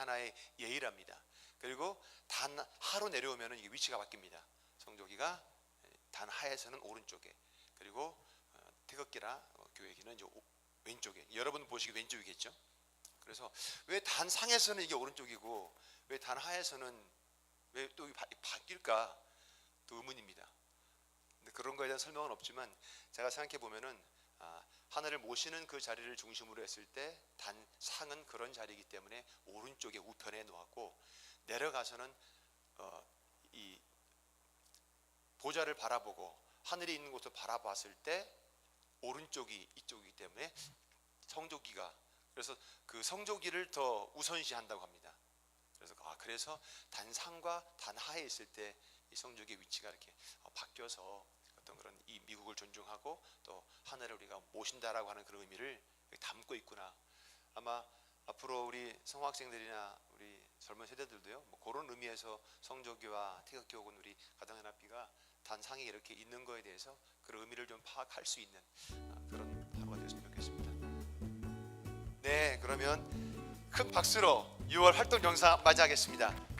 하나의 예의랍니다. 그리고 단 하로 내려오면 이게 위치가 바뀝니다. 성조기가 단 하에서는 오른쪽에, 그리고 태극기나 교회기는 이제 왼쪽에. 여러분 보시기 왼쪽이겠죠. 그래서 왜 단 상에서는 이게 오른쪽이고 왜 단 하에서는 왜 또 바뀔까? 또 의문입니다. 근데 그런 거에 대한 설명은 없지만 제가 생각해 보면은 하늘을 모시는 그 자리를 중심으로 했을 때 단 상은 그런 자리이기 때문에 오른쪽에 우편에 놓았고, 내려가서는 이 보좌를 바라보고 하늘이 있는 곳을 바라봤을 때 오른쪽이 이쪽이기 때문에 성조기가, 그래서 그 성조기를 더 우선시한다고 합니다. 그래서 단상과 단하에 있을 때 이 성조기의 위치가 이렇게 바뀌어서 어떤 그런 이 미국을 존중하고 또 하늘을 우리가 모신다라고 하는 그런 의미를 담고 있구나. 아마 앞으로 우리 성학생들이나 우리 젊은 세대들도요, 뭐 그런 의미에서 성조기와 태극기 혹은 우리 가정연합기가 단상이 이렇게 있는 거에 대해서 그런 의미를 좀 파악할 수 있는 그런 하루가 되었으면 좋겠습니다. 네, 그러면 큰 박수로 6월 활동 영상 맞이하겠습니다.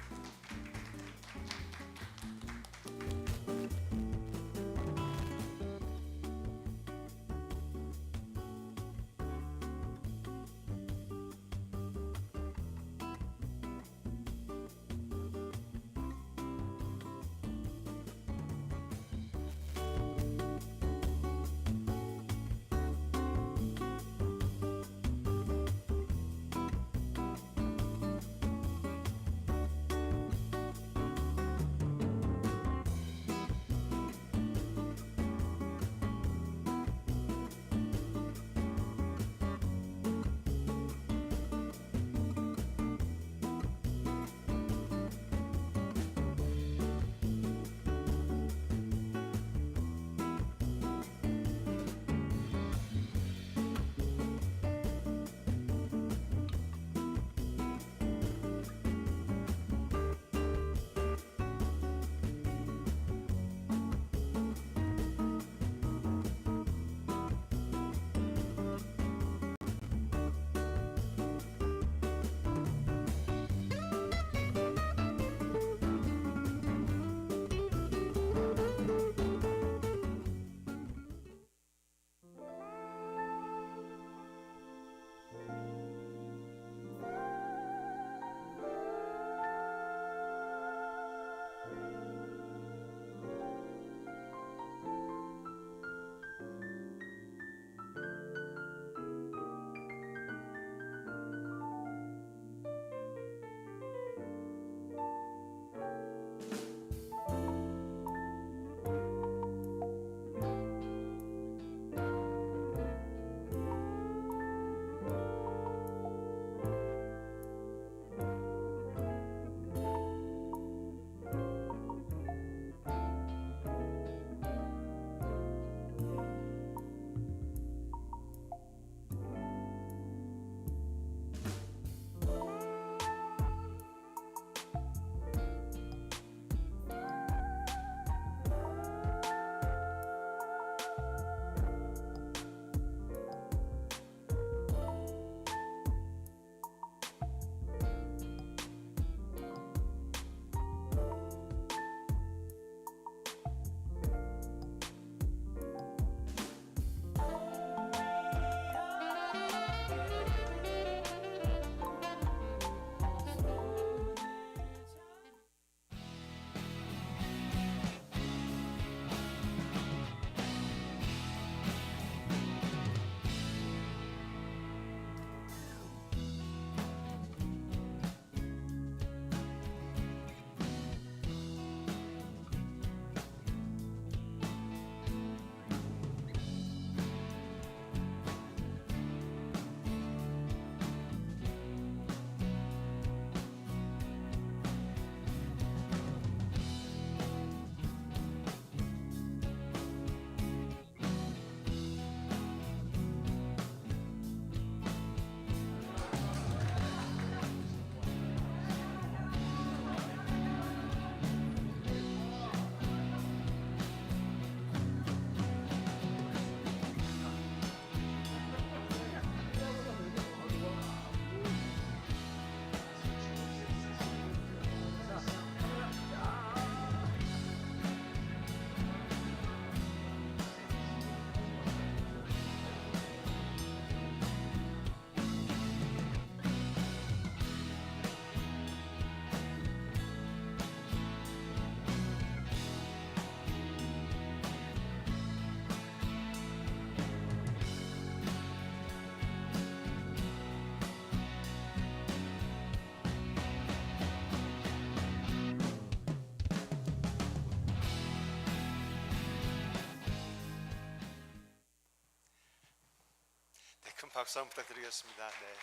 큰 박수 한번 부탁드리겠습니다. 네.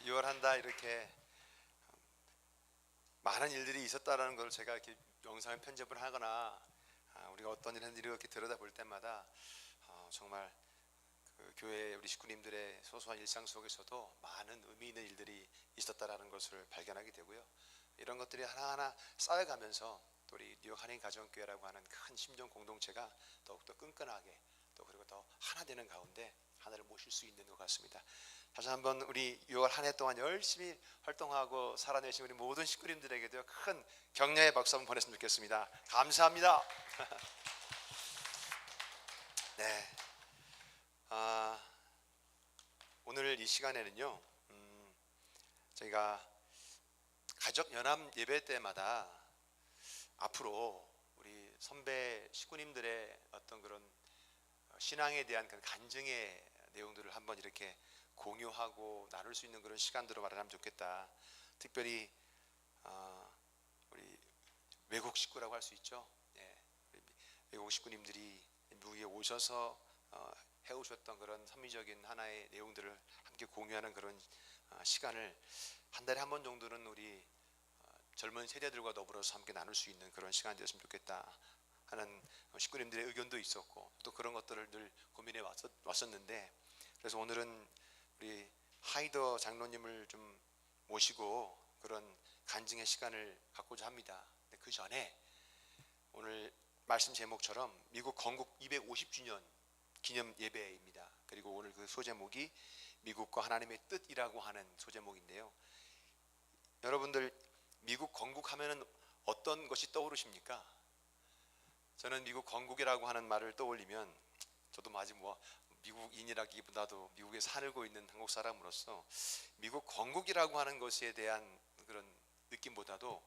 6월 한 달 이렇게 많은 일들이 있었다라는 걸 제가 이렇게 영상을 편집을 하거나 우리가 어떤 일을 했는지 이렇게 들여다볼 때마다 정말 그 교회 우리 식구님들의 소소한 일상 속에서도 많은 의미 있는 일들이 있었다라는 것을 발견하게 되고요. 이런 것들이 하나하나 쌓여가면서 또 우리 뉴욕 한인 가정교회라고 하는 큰 심정 공동체가 더욱더 끈끈하게 또 그리고 더 하나 되는 가운데 하나를 모실 수 있는 것 같습니다. 다시 한번 우리 6월 한 해 동안 열심히 활동하고 살아내신 우리 모든 식구님들에게도 큰 격려의 박수 한번 보냈으면 좋겠습니다. 감사합니다. 네. 오늘 이 시간에는요, 저희가 가족 연합 예배 때마다 앞으로 우리 선배 식구님들의 어떤 그런 신앙에 대한 그런 간증의 내용들을 한번 이렇게 공유하고 나눌 수 있는 그런 시간들로 마련하면 좋겠다. 특별히 우리 외국 식구라고 할 수 있죠. 예, 외국 식구님들이 미국에 오셔서 해오셨던 그런 선미적인 하나의 내용들을 함께 공유하는 그런 시간을 한 달에 한 번 정도는 우리 젊은 세대들과 더불어서 함께 나눌 수 있는 그런 시간이 되었으면 좋겠다 하는 식구님들의 의견도 있었고 또 그런 것들을 늘 고민해 왔었는데, 그래서 오늘은 우리 하이더 장로님을 좀 모시고 그런 간증의 시간을 갖고자 합니다. 근데 그 전에 오늘 말씀 제목처럼 미국 건국 250주년 기념 예배입니다. 그리고 오늘 그 소제목이 미국과 하나님의 뜻이라고 하는 소제목인데요. 여러분들 미국 건국하면은 어떤 것이 떠오르십니까? 저는 미국 건국이라고 하는 말을 떠올리면 저도 아직 미국인이라기보다도 미국에 살고 있는 한국 사람으로서 미국 건국이라고 하는 것에 대한 그런 느낌보다도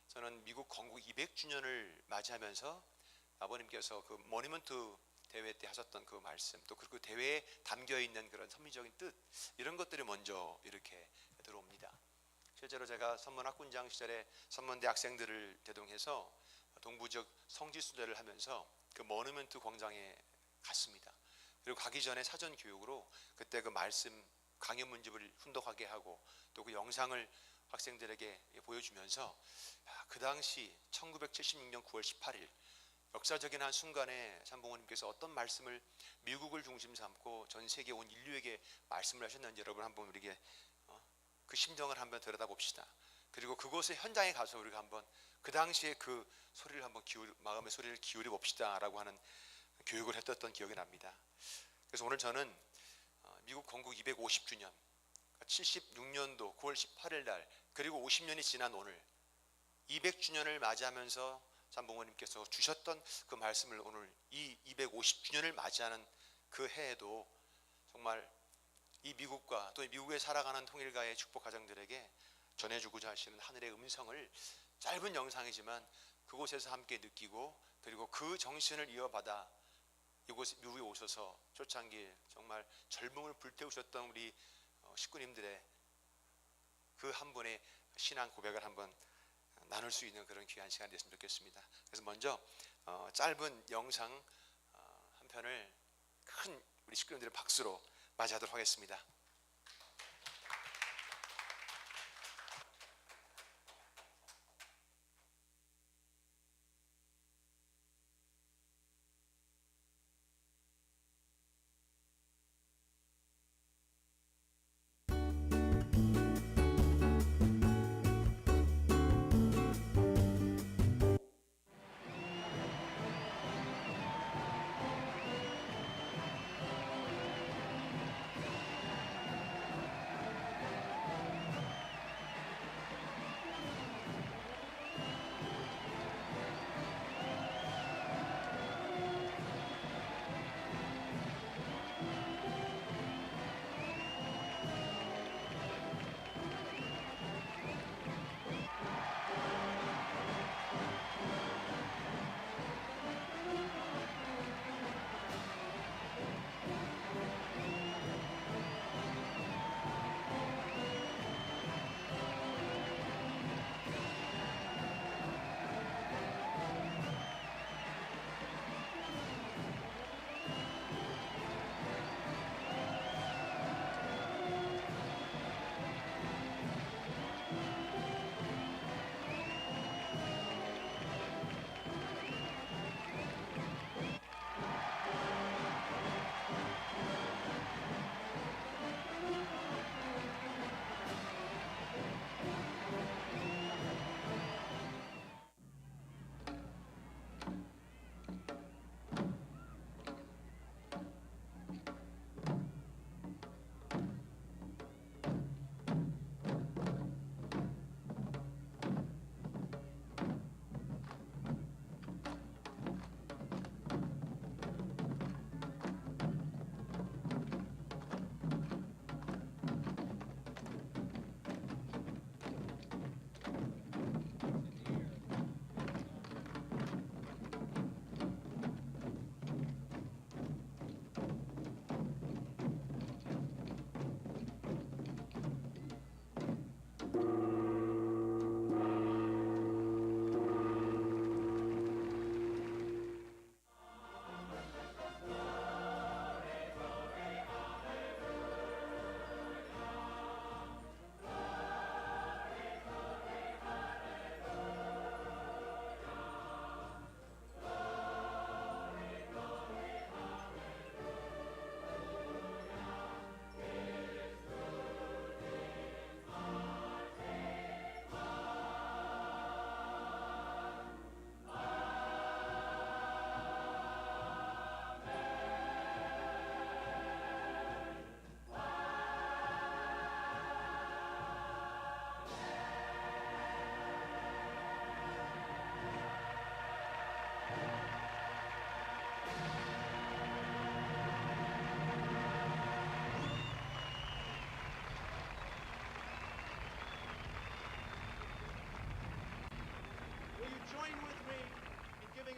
저는 미국 건국 200주년을 맞이하면서 아버님께서 그 모니먼트 대회 때 하셨던 그 말씀, 또 그 대회에 담겨 있는 그런 선미적인 뜻, 이런 것들이 먼저 이렇게 들어옵니다. 실제로 제가 선문학군장 시절에 선문대 학생들을 대동해서 동부적 성지순례를 하면서 그 모니먼트 광장에 갔습니다. 그리고 가기 전에 사전 교육으로 그때 그 말씀 강연 문집을 훈독하게 하고 또 그 영상을 학생들에게 보여주면서 그 당시 1976년 9월 18일 역사적인 한 순간에 참부모님께서 어떤 말씀을 미국을 중심 삼고 전 세계 온 인류에게 말씀을 하셨는지 여러분 한번 우리에게 그 심정을 한번 들여다봅시다. 그리고 그곳의 현장에 가서 우리가 한번 그 당시에 그 소리를 한번 마음의 소리를 기울여 봅시다라고 하는 교육을 했었던 기억이 납니다. 그래서 오늘 저는 미국 건국 250주년 76년도 9월 18일 날 그리고 50년이 지난 오늘 200주년을 맞이하면서 참부모님께서 주셨던 그 말씀을 오늘 이 250주년을 맞이하는 그 해에도 정말 이 미국과 또 미국에 살아가는 통일가의 축복 가정들에게 전해주고자 하시는 하늘의 음성을 짧은 영상이지만 그곳에서 함께 느끼고 그리고 그 정신을 이어받아 이곳 미국에 오셔서 초창기 정말 젊음을 불태우셨던 우리 식구님들의 그 한 분의 신앙 고백을 한번 나눌 수 있는 그런 귀한 시간이 됐으면 좋겠습니다. 그래서 먼저 짧은 영상 한 편을 큰 우리 식구님들의 박수로 맞이하도록 하겠습니다.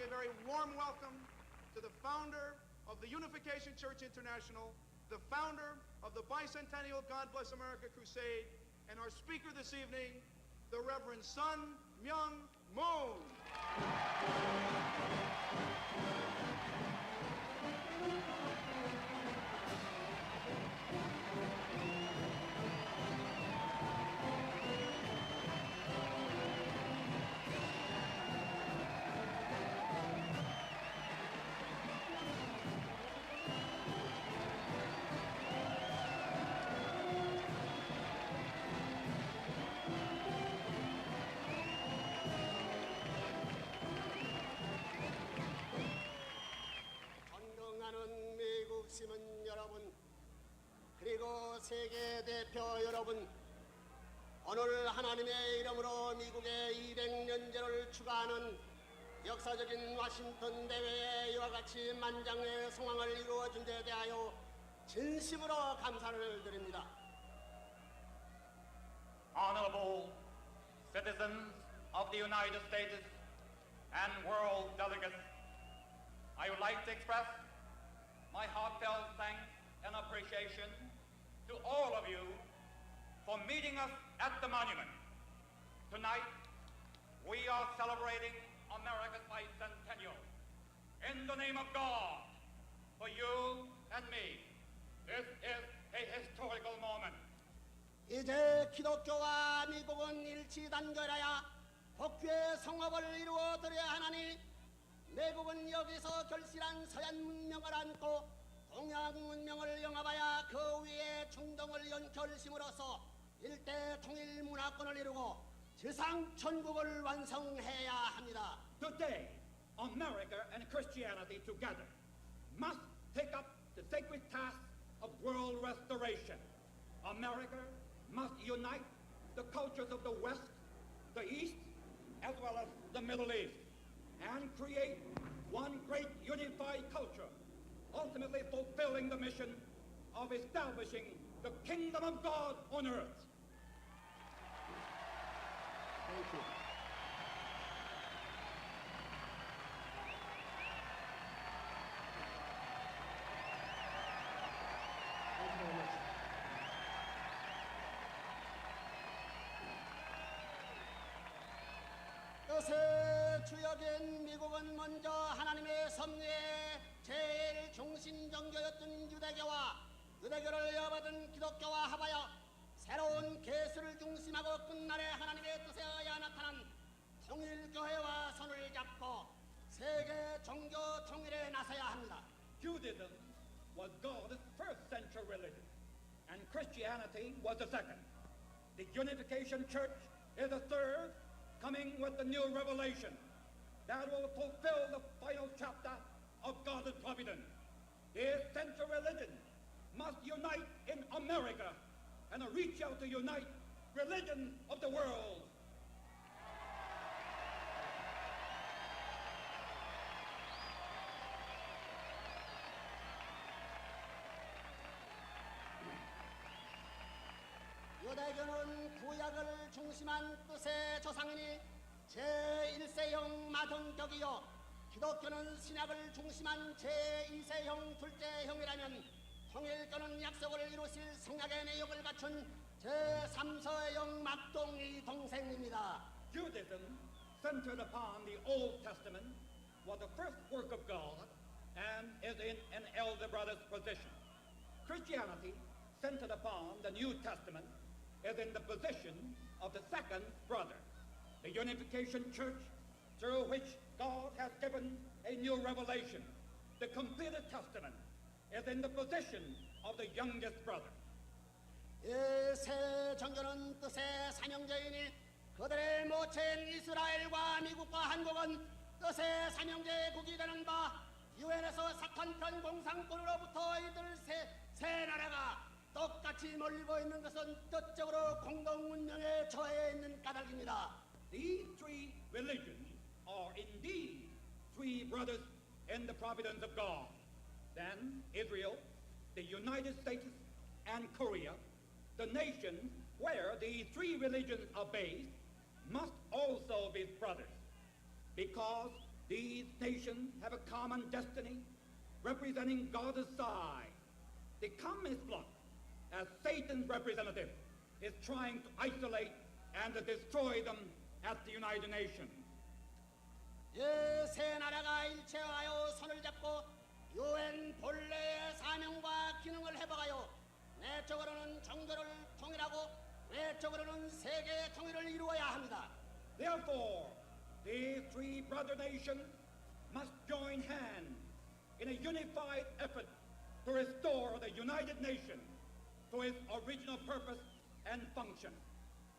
a very warm welcome to the founder of the Unification Church International, the founder of the bicentennial God Bless America Crusade, and our speaker this evening, the Reverend Sun Myung Moon. 존경하는 미국 시민 여러분, 그리고 세계 대표 여러분, 오늘 하나님의 이름으로 미국의 200년제를 추가하는 역사적인 워싱턴 대회에 이와 같이 만장의 성황을 이루어준 데 대하여 진심으로 감사를 드립니다. Honorable citizens of the United States and world delegates, I would like to express my heartfelt thanks and appreciation to all of you for meeting us at the monument. Tonight, we are celebrating America's bicentennial. In the name of God, for you and me, this is a historical moment. 이제 기독교와 미국은 일치단결하여 복귀의 성업을 이루어 드려야 하나니, 미국은 여기서 결실한 서양 문명을 안고 동양 문명을 영합하여 그 위에 중동을 연결심으로써 일대 통일 문화권을 이루고 지상 천국을 완성해야 합니다. Today, America and Christianity together must take up the sacred task of world restoration. America must unite the cultures of the West, the East, as well as the Middle East, and create one great unified culture, ultimately fulfilling the mission of establishing the kingdom of God on earth. Thank you. Thank you very much. 뜻의 주역인 미국은 먼저 하나님의 섭리의 제일 중심 종교였던 유대교와 유대교를 이어받은 기독교와 합하여 새로운 계수를 중심하고 끝날에 하나님의 뜻에 의해 나타난 통일교회와 손을 잡고 세계 종교 통일에 나서야 합니다. Judaism was God's first century religion, and Christianity was the second. The Unification Church is the third, coming with the new revelation that will fulfill the final chapter of God's providence. The essential religion must unite in America and reach out to unite religions of the world. 유대교는 구약을 중심한 뜻의 조상이니 제1세형 마동격이요, 기독교는 신약을 중심한 제2세형 둘째형이라면 통일교는 약속을 이루실 성약의 내용을 갖춘 제3세형 막동이 동생입니다. Judaism, centered upon the Old Testament, was the first work of God and is in an elder brother's position. Christianity, centered upon the New Testament, is in the position of the second brother. The Unification Church, through which God has given a new revelation, the completed testament, is in the position of the youngest brother. 이 새 종교는 뜻의 삼형제이니 그들의 모체인 이스라엘과 미국과 한국은 뜻의 삼형제의 국이 되는 바, 유엔에서 사탄편 공산권으로부터 이들 세 나라가 똑같이 몰리고 있는 것은 뜻적으로 공동 문명에 처해 있는 까닭입니다. These three religions are indeed three brothers in the providence of God. Then Israel, the United States, and Korea, the nations where the three religions are based, must also be brothers, because These nations have a common destiny representing God's side. The communist bloc, as Satan's representative, is trying to isolate and to destroy them at the United Nations. 세 나라가 일체하여 손을 잡고 유엔 본래의 사명과 기능을 회복하여 내적으로는 종교를 통일하고 외적으로는 세계 통일을 이루어야 합니다. Therefore, these three brother nations must join hands in a unified effort to restore the United Nations to its original purpose and function.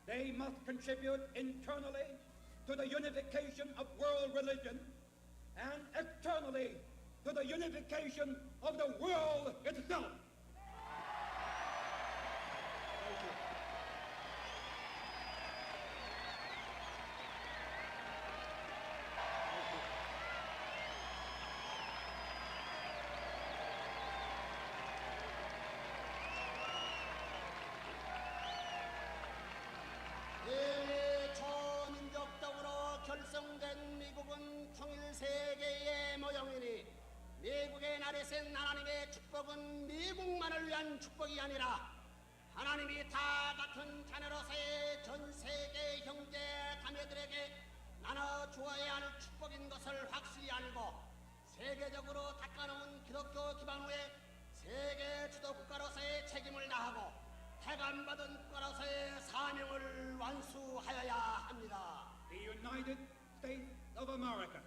They must contribute internally to the unification of world religion and externally to the unification of the world itself. 초민족적으로 결성된 미국은 통일 세계의 모형이니 미국의 날에 센 하나님의 축복은 미국만을 위한 축복이 아니라 하나님이 다 같은 자녀로서의 전 세계 형제 자매들에게 나눠 주어야 할 축복인 것을 확실히 알고 세계적으로 닦아놓은 기독교 기반 후에 세계 주도 국가로서의 책임을 다하고 태감받은 국가로서의 사명을 완수하여야 합니다. The United States of America,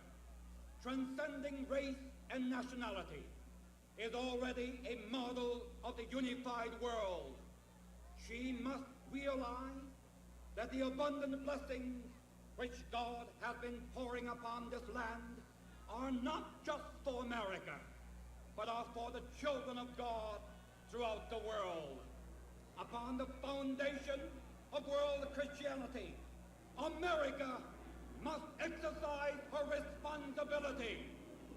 transcending race and nationality, is already a model of the unified world. She must realize that the abundant blessings which God has been pouring upon this land are not just for America, but are for the children of God throughout the world. Upon the foundation of world Christianity, America must exercise her responsibility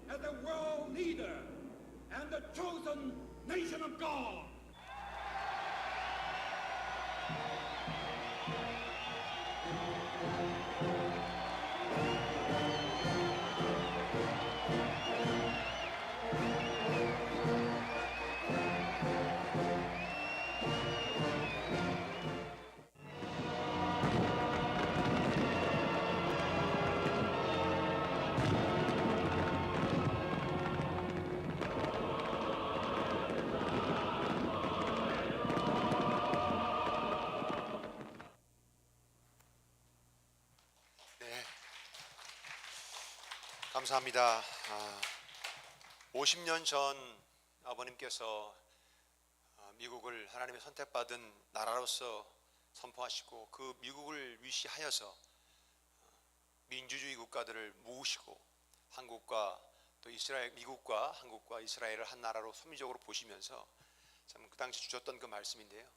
as a world leader and the chosen nation of God. 감사합니다. 50년 전 아버님께서 미국을 하나님의 선택받은 나라로서 선포하시고 그 미국을 위시하여서 민주주의 국가들을 모으시고 한국과 또 이스라엘, 미국과 한국과 이스라엘을 한 나라로 섭리적으로 보시면서 참 그 당시 주셨던 그 말씀인데요.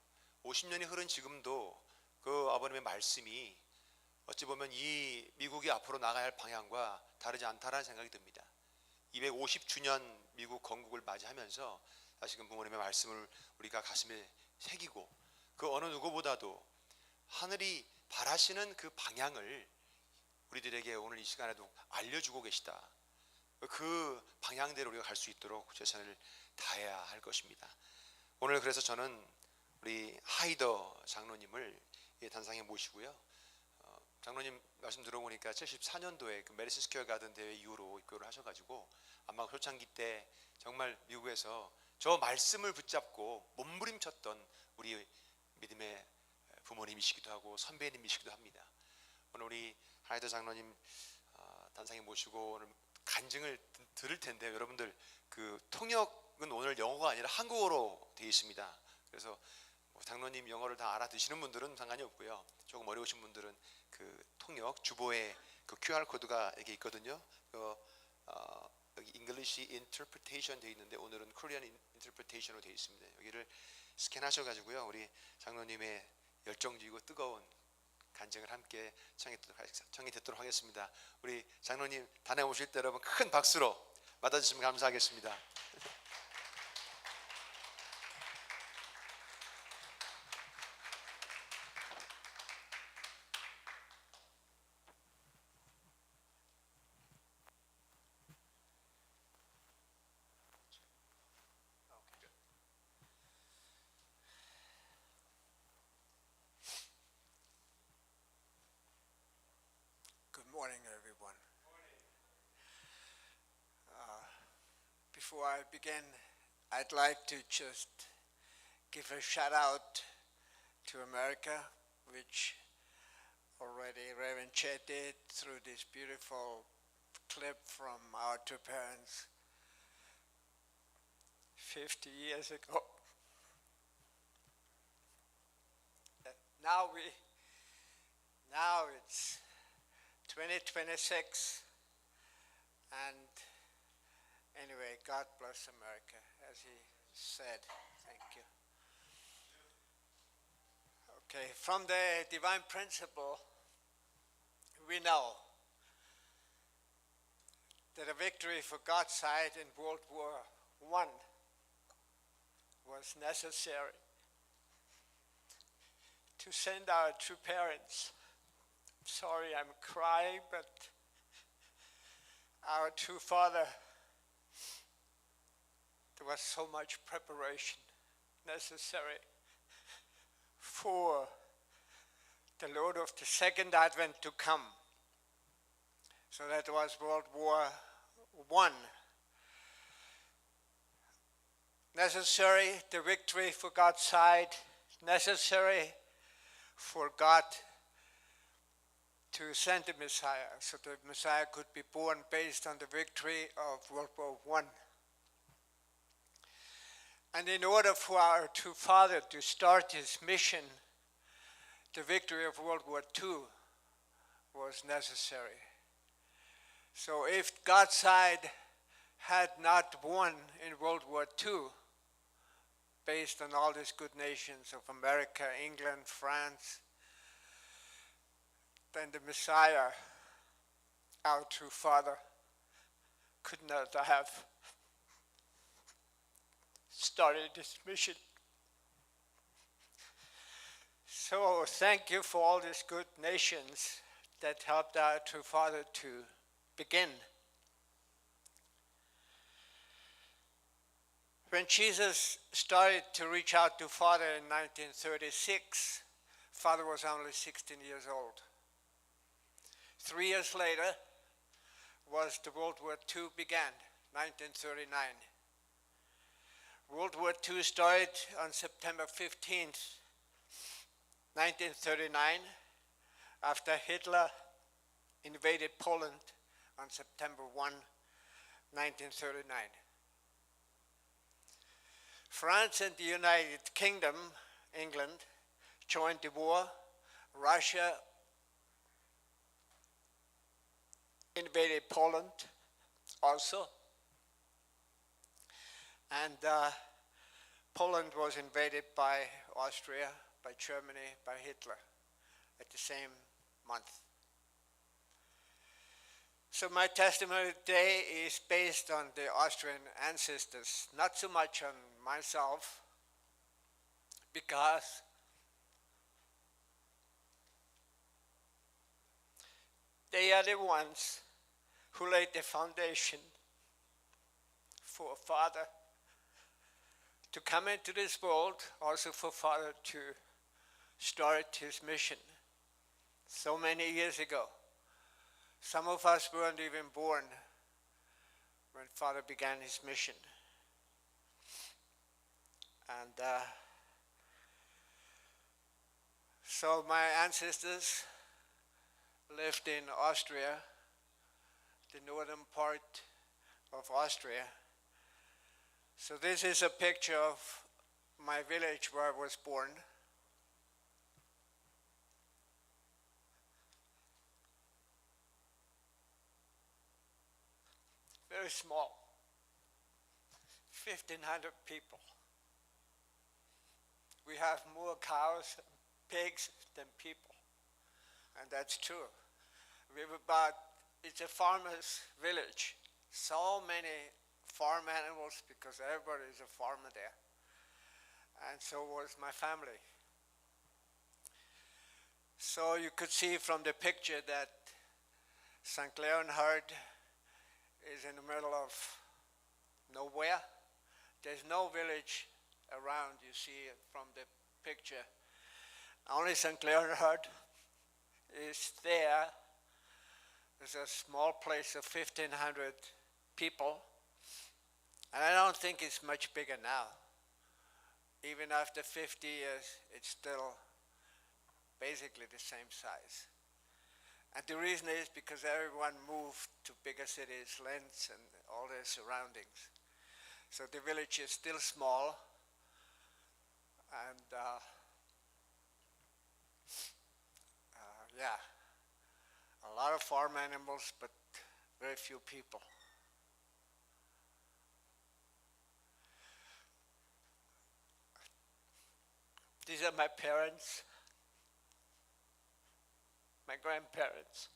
50년이 흐른 지금도 그 아버님의 말씀이 어찌 보면 이 미국이 앞으로 나가야 할 방향과 다르지 않다라는 생각이 듭니다. 250주년 미국 건국을 맞이하면서 다시금 부모님의 말씀을 우리가 가슴에 새기고 그 어느 누구보다도 하늘이 바라시는 그 방향을 우리들에게 오늘 이 시간에도 알려주고 계시다. 그 방향대로 우리가 갈 수 있도록 최선을 다해야 할 것입니다. 오늘 그래서 저는 우리 하이더 장로님을 단상에 모시고요. 장로님 말씀 들어보니까 74년도에 그 메디슨 스퀘어 가든 대회 이후로 입교를 하셔가지고 아마 초창기 때 정말 미국에서 저 말씀을 붙잡고 몸부림쳤던 우리 믿음의 부모님이시기도 하고 선배님이시기도 합니다. 오늘 우리 하이더 장로님 단상에 모시고 오늘 간증을 들을 텐데 여러분들 그 통역은 오늘 영어가 아니라 한국어로 되어 있습니다. 그래서 장로님 영어를 다 알아듣시는 분들은 상관이 없고요. 조금 어려우신 분들은 그 통역 주보에 그 QR 코드가 이렇게 있거든요. 여기 English Interpretation 되어 있는데 오늘은 Korean Interpretation으로 되어 있습니다. 여기를 스캔하셔가지고요. 우리 장로님의 열정적이고 뜨거운 간증을 함께 청해 듣도록 하겠습니다. 우리 장로님 단에 오실 때 여러분 큰 박수로 맞아주시면 감사하겠습니다. Before I begin, I'd like to just give a shout out to America, which already Reverend Chet did through this beautiful clip from our two parents 50 years ago. Now it's 2026, and anyway, God bless America, as he said. Thank you. Okay, from the divine principle, we know that a victory for God's side in World War I was necessary to send our two parents. Sorry, I'm crying, but our two father, there was so much preparation necessary for the Lord of the Second Advent to come. So that was World War I. Necessary, the victory for God's side, necessary for God to send the Messiah, so the Messiah could be born based on the victory of World War I. And in order for our two father to start his mission, the victory of World War II was necessary. So if God's side had not won in World War II, based on all these good nations of America, England, France, then the Messiah, our true Father, could not have started this mission. So thank you for all these good nations that helped our true Father to begin. When Jesus started to reach out to Father in 1936, Father was only 16 years old. 3 years later was the World War II began, 1939. World War II started on September 15th, 1939, after Hitler invaded Poland on September 1, 1939. France and the United Kingdom, England, joined the war. Russia invaded Poland also. And Poland was invaded by Austria, by Germany, by Hitler at the same month. So my testimony today is based on the Austrian ancestors, not so much on myself, because they are the ones who laid the foundation for Father to come into this world, also for Father to start his mission so many years ago. Some of us weren't even born when Father began his mission. And so my ancestors lived in Austria, the northern part of Austria. So this is a picture of my village where I was born. Very small, 1,500 people. We have more cows and pigs than people, and that's true. We have it's a farmer's village. So many farm animals because everybody is a farmer there. And so was my family. So you could see from the picture that St. Leonhard is in the middle of nowhere. There's no village around, you see it from the picture. Only St. Leonhard is there. There's a small place of 1,500 people. And I don't think it's much bigger now. Even after 50 years, it's still basically the same size. And the reason is because everyone moved to bigger cities, Linz and all their surroundings. So the village is still small, and yeah, a lot of farm animals, but very few people. These are my parents, my grandparents.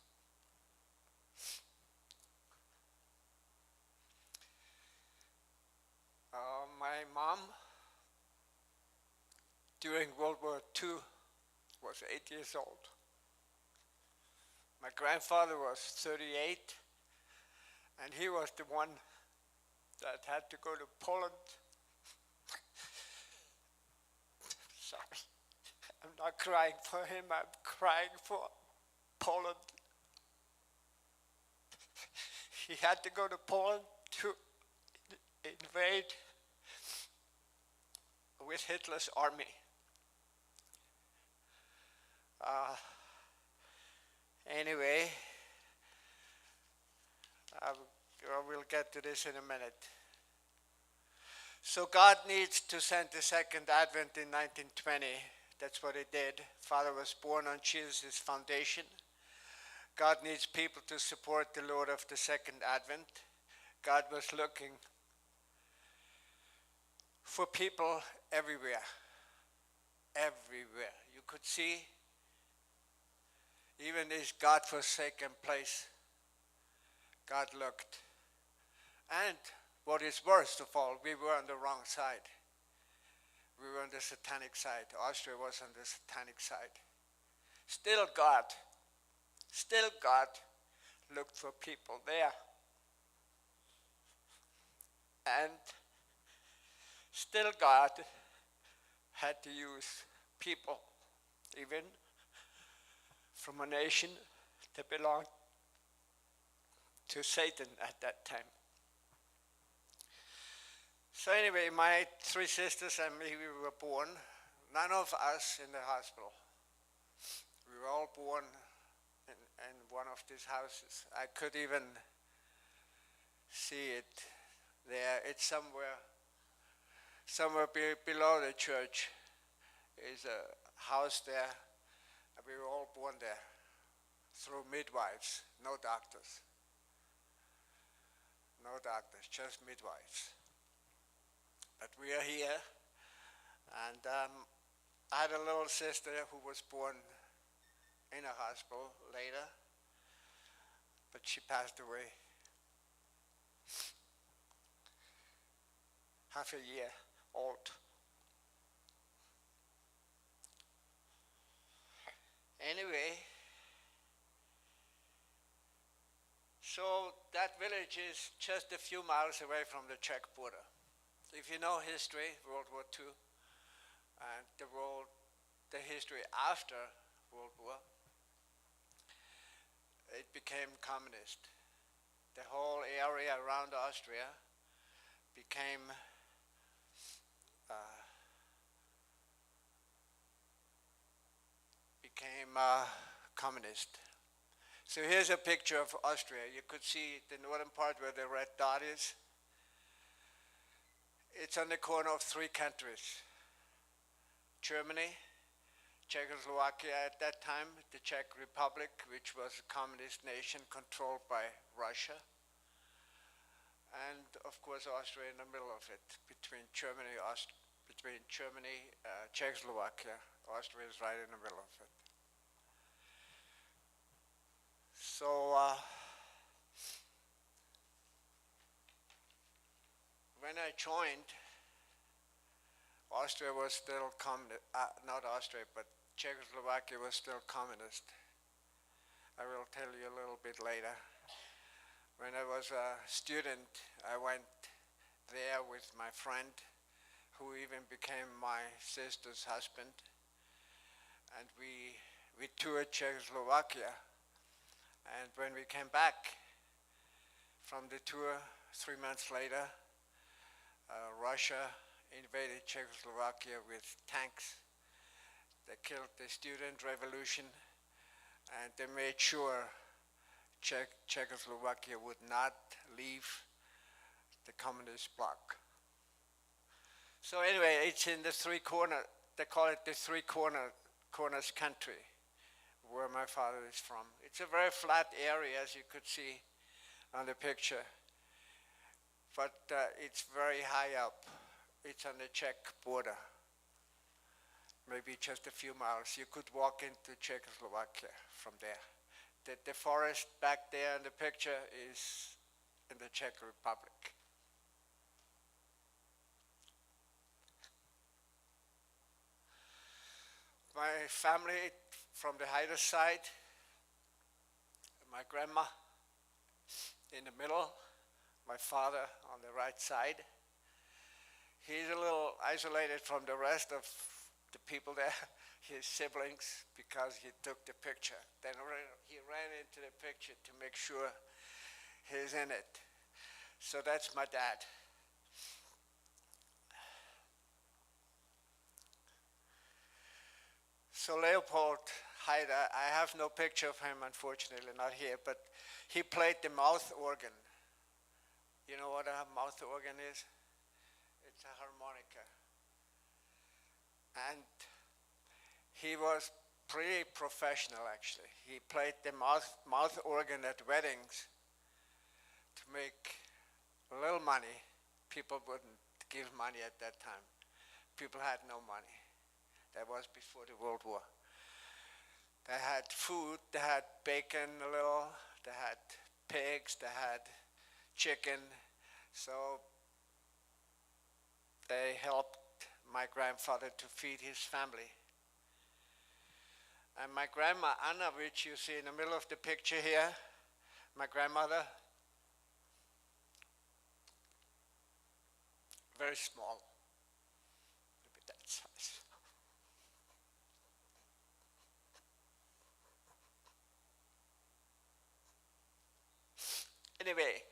My mom, during World War II, was 8 years old. My grandfather was 38, and he was the one that had to go to Poland. Sorry, I'm not crying for him, I'm crying for Poland. He had to go to Poland to invade with Hitler's army. Anyway, I will get to this in a minute. So God needs to send the second advent in 1920. That's what he did. Father was born on Jesus' foundation. God needs people to support the Lord of the second advent. God was looking for people everywhere. Everywhere. You could see even this God-forsaken place, God looked. And what is worst of all, we were on the wrong side. We were on the satanic side. Austria was on the satanic side. Still God looked for people there. And still God had to use people, even from a nation that belonged to Satan at that time. So anyway, my three sisters and me, we were born, none of us in the hospital. We were all born in one of these houses. I could even see it there. It's somewhere below the church is a house there. And we were all born there through midwives, no doctors. No doctors, just midwives. But we are here, and I had a little sister who was born in a hospital later, but she passed away. Half a year old. Anyway, so that village is just a few miles away from the Czech border. If you know history, World War II, and the history after World War, it became communist. The whole area around Austria became communist. So here's a picture of Austria. You could see the northern part where the red dot is. It's on the corner of three countries. Germany, Czechoslovakia at that time, the Czech Republic, which was a communist nation controlled by Russia, and of course Austria in the middle of it, between Germany, Czechoslovakia. Austria is right in the middle of it. So when I joined, Austria was still not Austria, but Czechoslovakia was still communist. I will tell you a little bit later. When I was a student, I went there with my friend, who even became my sister's husband, and we toured Czechoslovakia. And when we came back from the tour 3 months later, Russia invaded Czechoslovakia with tanks. They killed the student revolution, and they made sure Czechoslovakia would not leave the communist bloc. So anyway, it's in the they call it the corners country, where my father is from. It's a very flat area, as you could see on the picture, but it's very high up. It's on the Czech border, maybe just a few miles. You could walk into Czechoslovakia from there. The forest back there in the picture is in the Czech Republic. My family from the Haider side, my grandma in the middle, my father on the right side. He's a little isolated from the rest of the people there, his siblings, because he took the picture. Then he ran into the picture to make sure he's in it. So that's my dad. So Leopold Haider, I have no picture of him, unfortunately, not here, but he played the mouth organ. You know what a mouth organ is? It's a harmonica. And he was pretty professional, actually. He played the mouth organ at weddings to make a little money. People wouldn't give money at that time. People had no money. That was before the World War. They had food, they had bacon a little, they had pigs, they had chicken. So they helped my grandfather to feed his family. And my grandma, Anna, which you see in the middle of the picture here, my grandmother, very small, maybe that size. Anyway,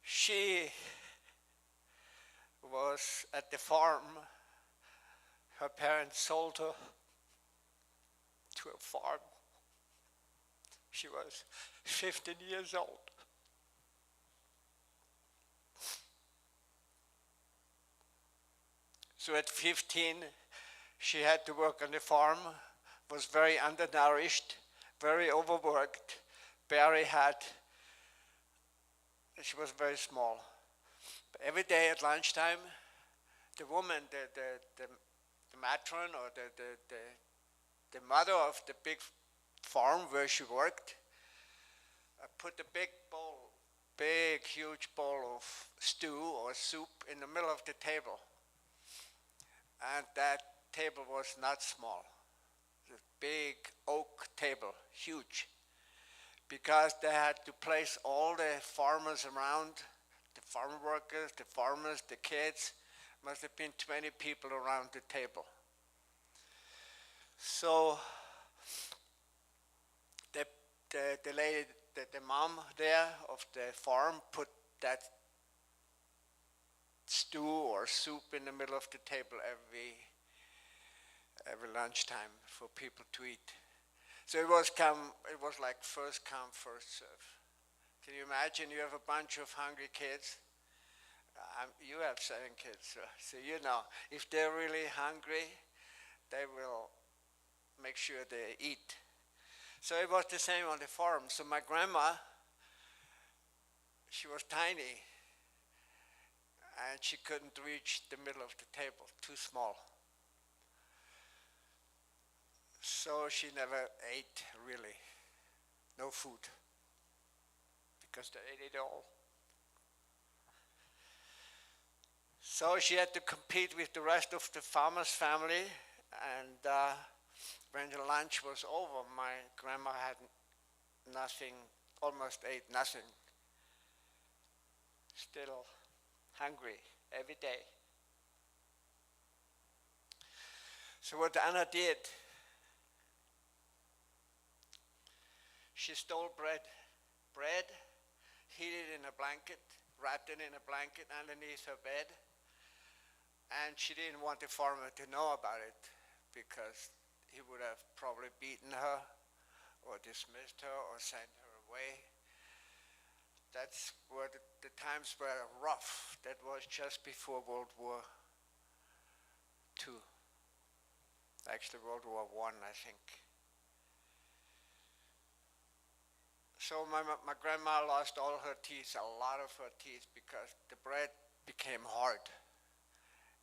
she was at the farm. Her parents sold her to a farm. She was 15 years old. So at 15, she had to work on the farm, was very undernourished, very overworked. Barry she was very small. But every day at lunchtime, the woman, the matron or the mother of the big farm where she worked, put a big, huge bowl of stew or soup in the middle of the table. And that table was not small. It was a big oak table, huge, because they had to place all the farmers around, the farm workers, the farmers, the kids. Must have been 20 people around the table. So the lady, the mom there of the farm put that stew or soup in the middle of the table every lunchtime for people to eat. So it was like first come, first serve. Can you imagine you have a bunch of hungry kids? You have 7 kids, so you know, if they're really hungry, they will make sure they eat. So it was the same on the farm. So my grandma, she was tiny, and she couldn't reach the middle of the table, too small. So she never ate, really. No food, because they ate it all. So she had to compete with the rest of the farmer's family, and when the lunch was over, my grandma had nothing, almost ate nothing. Still hungry every day. So what Anna did, she stole bread, heated in a blanket, wrapped it in a blanket underneath her bed. And she didn't want the farmer to know about it because he would have probably beaten her or dismissed her or sent her away. That's where the times were rough. That was just before World War II. Actually, World War I, I think. So my grandma lost all her teeth, a lot of her teeth, because the bread became hard.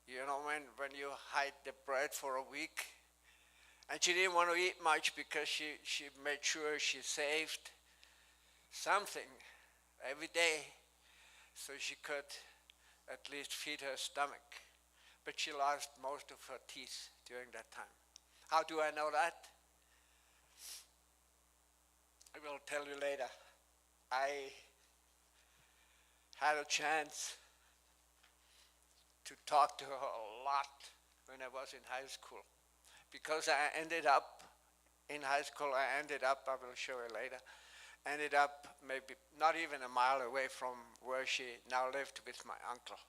You know, when you hide the bread for a week, and she didn't want to eat much because she made sure she saved something every day so she could at least feed her stomach. But she lost most of her teeth during that time. How do I know that? I will tell you later. I had a chance to talk to her a lot when I was in high school. Because I ended up in high school, I will show you later, ended up maybe not even a mile away from where she now lived with my uncle.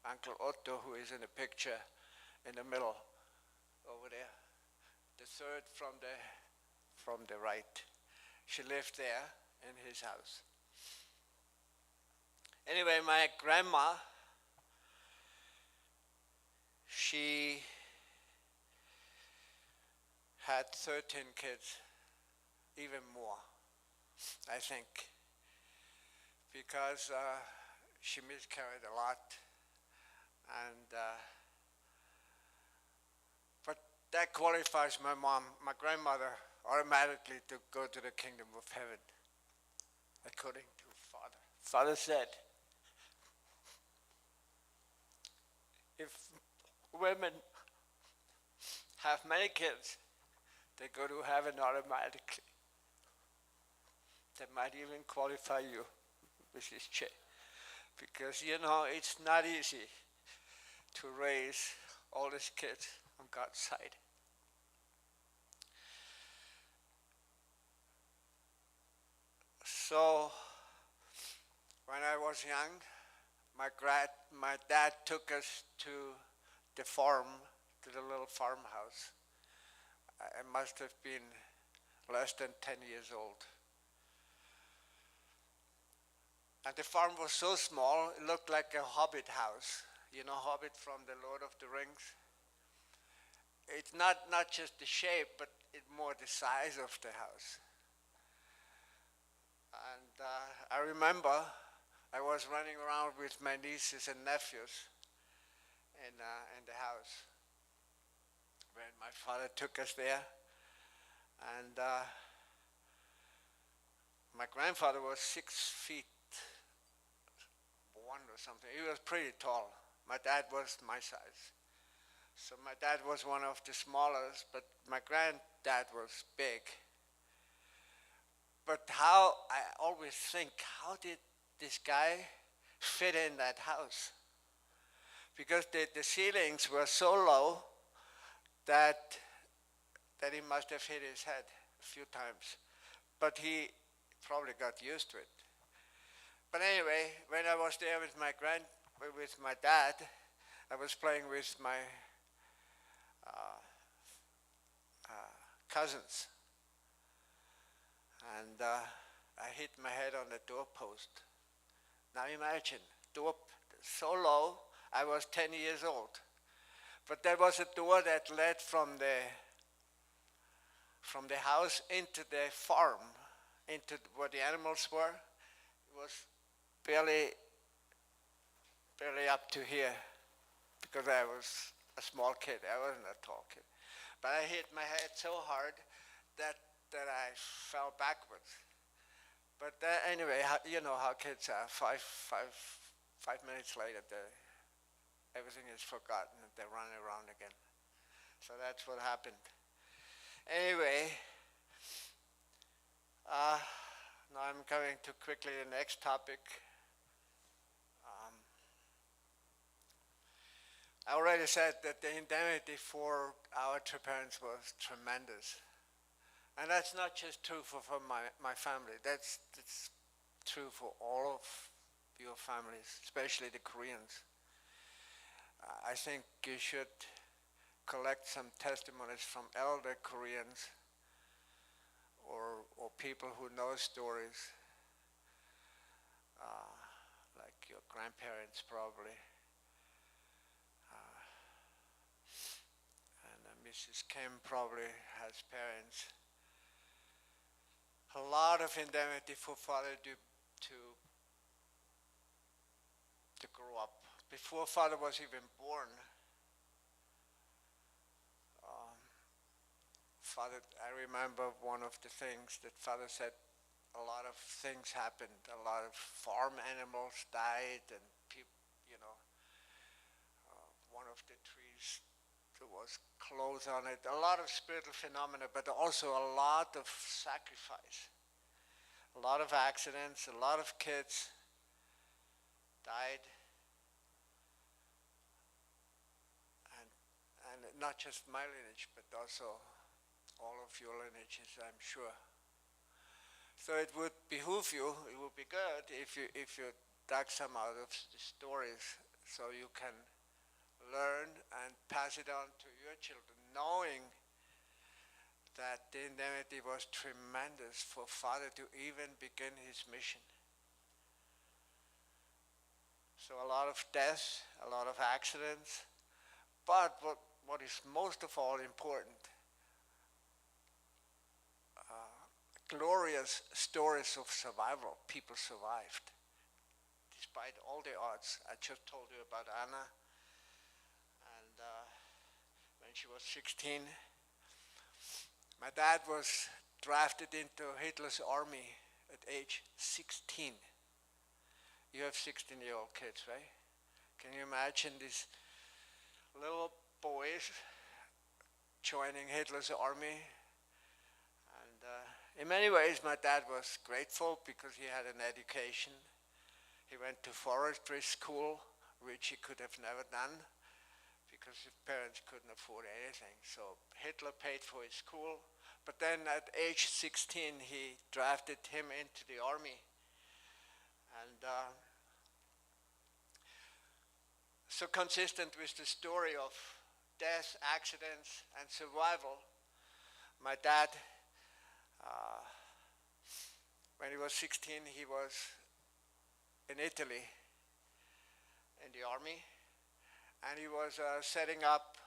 Uncle Otto, who is in the picture in the middle over there. The third from the right. She lived there in his house. Anyway, my grandma, she had 13 kids, even more, I think, because she miscarried a lot. And but that qualifies my mom, my grandmother, automatically to go to the kingdom of heaven, according to Father. Father said, if women have many kids, they go to heaven automatically. That might even qualify you, Mrs. J. Because, you know, it's not easy to raise all these kids on God's side. So, when I was young, my dad took us to the farm, to the little farmhouse. I must have been less than 10 years old. And the farm was so small, it looked like a hobbit house. You know, Hobbit from the Lord of the Rings? It's not just the shape, but it's more the size of the house. And I remember I was running around with my nieces and nephews in the house when my father took us there. And my grandfather was 6'1" or something. He was pretty tall. My dad was my size. So my dad was one of the smallest, but my granddad was big. But how, I always think, how did this guy fit in that house? Because the ceilings were so low that he must have hit his head a few times. But he probably got used to it. But anyway, when I was there with my dad, I was playing with my cousins. And I hit my head on the doorpost. Now imagine, door so low, I was 10 years old. But there was a door that led from the house into the farm, into where the animals were. It was barely up to here, because I was a small kid. I wasn't a tall kid. But I hit my head so hard that I fell backwards. But anyway, you know how kids are. 5 minutes later, everything is forgotten and they run around again. So that's what happened. Anyway, now I'm going to quickly the next topic. I already said that the indemnity for our two parents was tremendous. And that's not just true for my family. That's true for all of your families, especially the Koreans. I think you should collect some testimonies from elder Koreans or people who know stories, like your grandparents probably. And Mrs. Kim probably has parents. A lot of indemnity for father to grow up. Before father was even born, father, I remember one of the things that father said, a lot of things happened. A lot of farm animals died, and people, one of the trees, there was clothes on it. A lot of spiritual phenomena, but also a lot of sacrifice. A lot of accidents, a lot of kids died. And not just my lineage, but also all of your lineages, I'm sure. So it would behoove you, it would be good if you dug some out of the stories so you can learn and pass it on to your children, knowing that the indemnity was tremendous for father to even begin his mission. So a lot of death, a lot of accidents, but what is most of all important, glorious stories of survival. People survived despite all the odds. I just told you about Anna, and when she was 16, my dad was drafted into Hitler's army at age 16. You have 16-year-old kids, right? Can you imagine these little boys joining Hitler's army? And in many ways, my dad was grateful because he had an education. He went to forestry school, which he could have never done because his parents couldn't afford anything. So Hitler paid for his school. But then at age 16, he drafted him into the army. And so consistent with the story of death, accidents, and survival, my dad, when he was 16, he was in Italy in the army, and he was setting up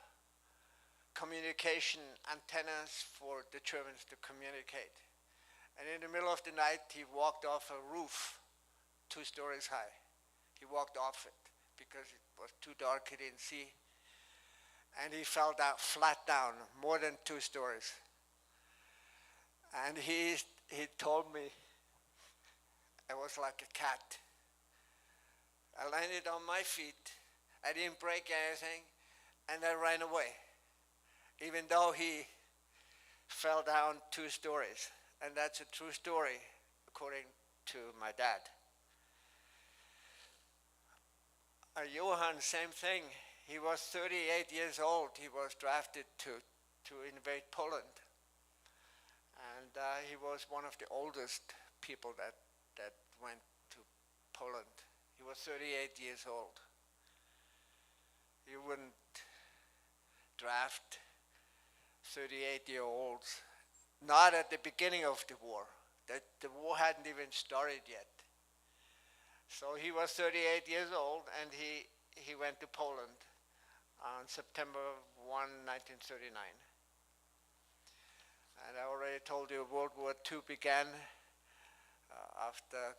communication antennas for the Germans to communicate. And in the middle of the night, he walked off a roof 2 stories high. He walked off it because it was too dark, he didn't see. And he fell down, flat down, more than 2 stories. And he told me I was like a cat. I landed on my feet, I didn't break anything, and I ran away, even though he fell down 2 stories. And that's a true story, according to my dad. Johann, same thing. He was 38 years old. He was drafted to invade Poland. And he was one of the oldest people that went to Poland. He was 38 years old. You wouldn't draft 38-year-olds, not at the beginning of the war. The war hadn't even started yet. So he was 38 years old, and he went to Poland on September 1, 1939. And I already told you World War II began after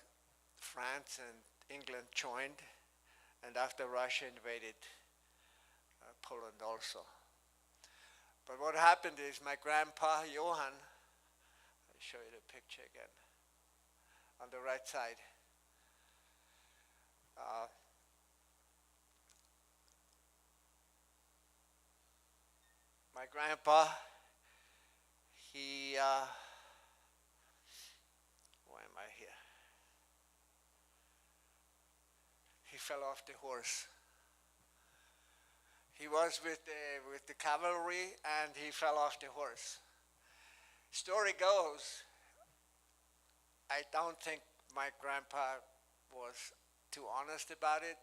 France and England joined, and after Russia invaded Poland also. But what happened is my grandpa, Johann, I'll show you the picture again, on the right side. My grandpa, he, why am I here? He fell off the horse. He was with the cavalry, and he fell off the horse. Story goes, I don't think my grandpa was too honest about it,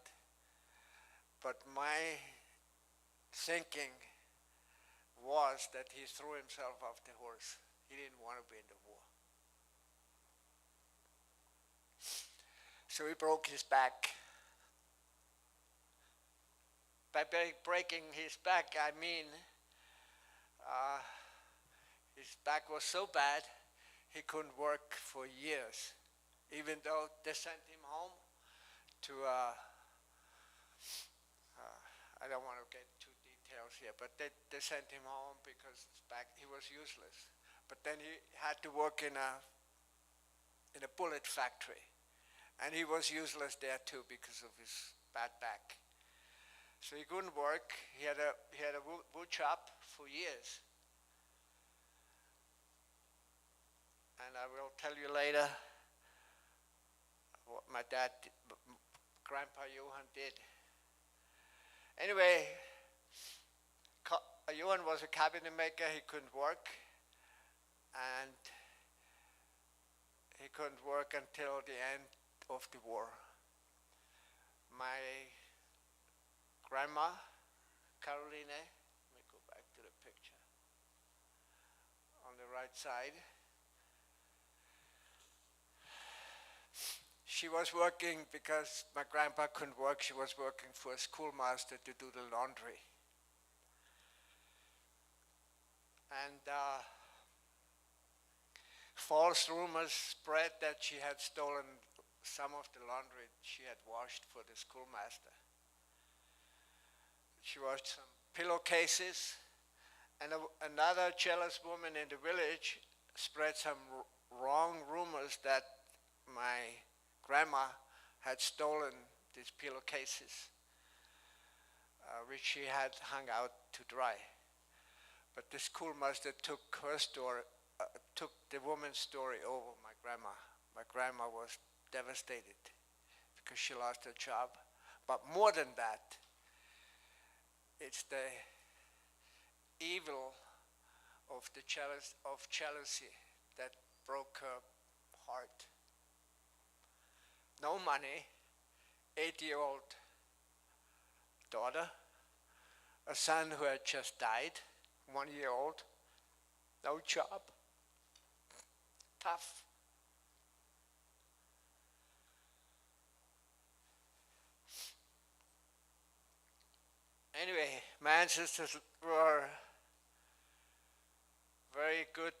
but my thinking was that he threw himself off the horse. He didn't want to be in the war. So he broke his back. By breaking his back, I mean his back was so bad he couldn't work for years, even though they sent him home to, I don't want to get too details here, but they sent him home because his back, he was useless. But then he had to work in a bullet factory, and he was useless there too because of his bad back. So he couldn't work. He had a wood shop for years. And I will tell you later what my dad, Grandpa Johan, did. Anyway, Johan was a cabinet maker. He couldn't work. And he couldn't work until the end of the war. My grandma, Caroline, let me go back to the picture, on the right side. She was working because my grandpa couldn't work. She was working for a schoolmaster to do the laundry. And false rumors spread that she had stolen some of the laundry she had washed for the schoolmaster. She washed some pillowcases, and another jealous woman in the village spread some wrong rumors that my grandma had stolen these pillowcases, which she had hung out to dry. But the schoolmaster took her story, took the woman's story over my grandma. My grandma was devastated because she lost her job. But more than that, it's the evil of the jealousy that broke her heart. No money, 8-year-old daughter, a son who had just died, 1-year-old, no job, tough. Anyway, my ancestors were very good,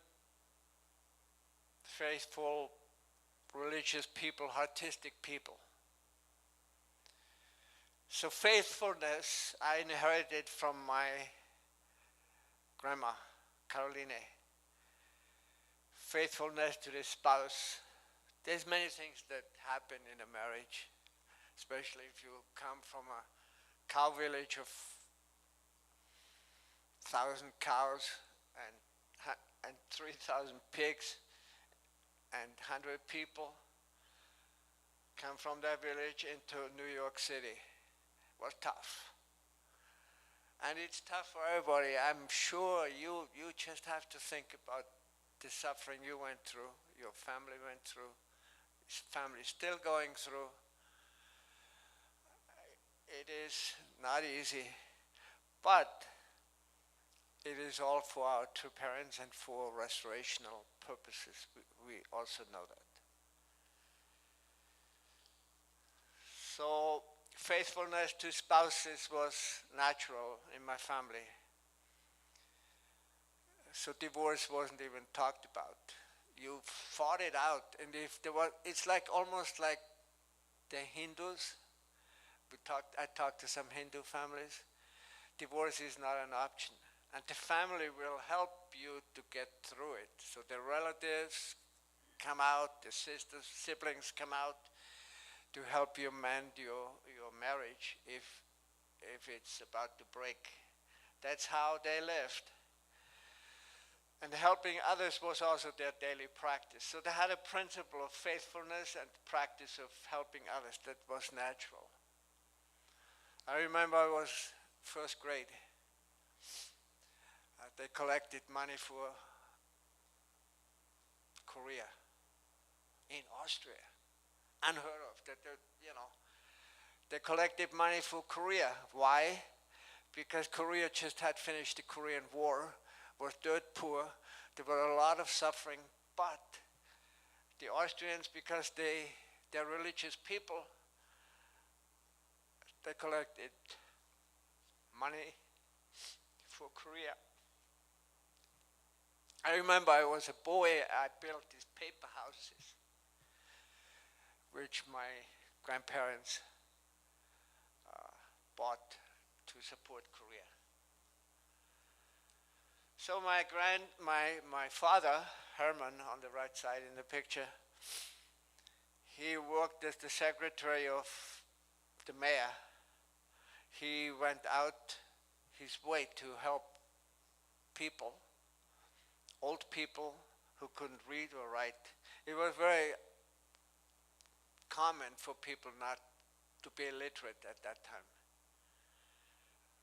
faithful, religious people, artistic people. So faithfulness I inherited from my grandma, Caroline. Faithfulness to the spouse. There's many things that happen in a marriage, especially if you come from a cow village of 1,000 cows and 3,000 pigs and 100 people come from that village into New York City. It was tough. And it's tough for everybody. I'm sure you just have to think about the suffering you went through, your family went through, his family is still going through. It is not easy, but it is all for our true parents and for restorational purposes. We also know that. So faithfulness to spouses was natural in my family. So divorce wasn't even talked about. You fought it out, and if there was, it's like almost like the Hindus. I talked to some Hindu families. Divorce is not an option. And the family will help you to get through it. So the relatives come out, the sisters, siblings come out to help you mend your marriage if it's about to break. That's how they lived. And helping others was also their daily practice. So they had a principle of faithfulness and practice of helping others that was natural. I remember I was first grade. They collected money for Korea in Austria. Unheard of. They collected money for Korea. Why? Because Korea just had finished the Korean War, was dirt poor. There were a lot of suffering, but the Austrians, because they're religious people, they collected money for Korea. I remember I was a boy, I built these paper houses, which my grandparents bought to support Korea. So my father, Herman, on the right side in the picture, he worked as the secretary of the mayor. He went out his way to help people, old people who couldn't read or write. It was very common for people not to be illiterate at that time.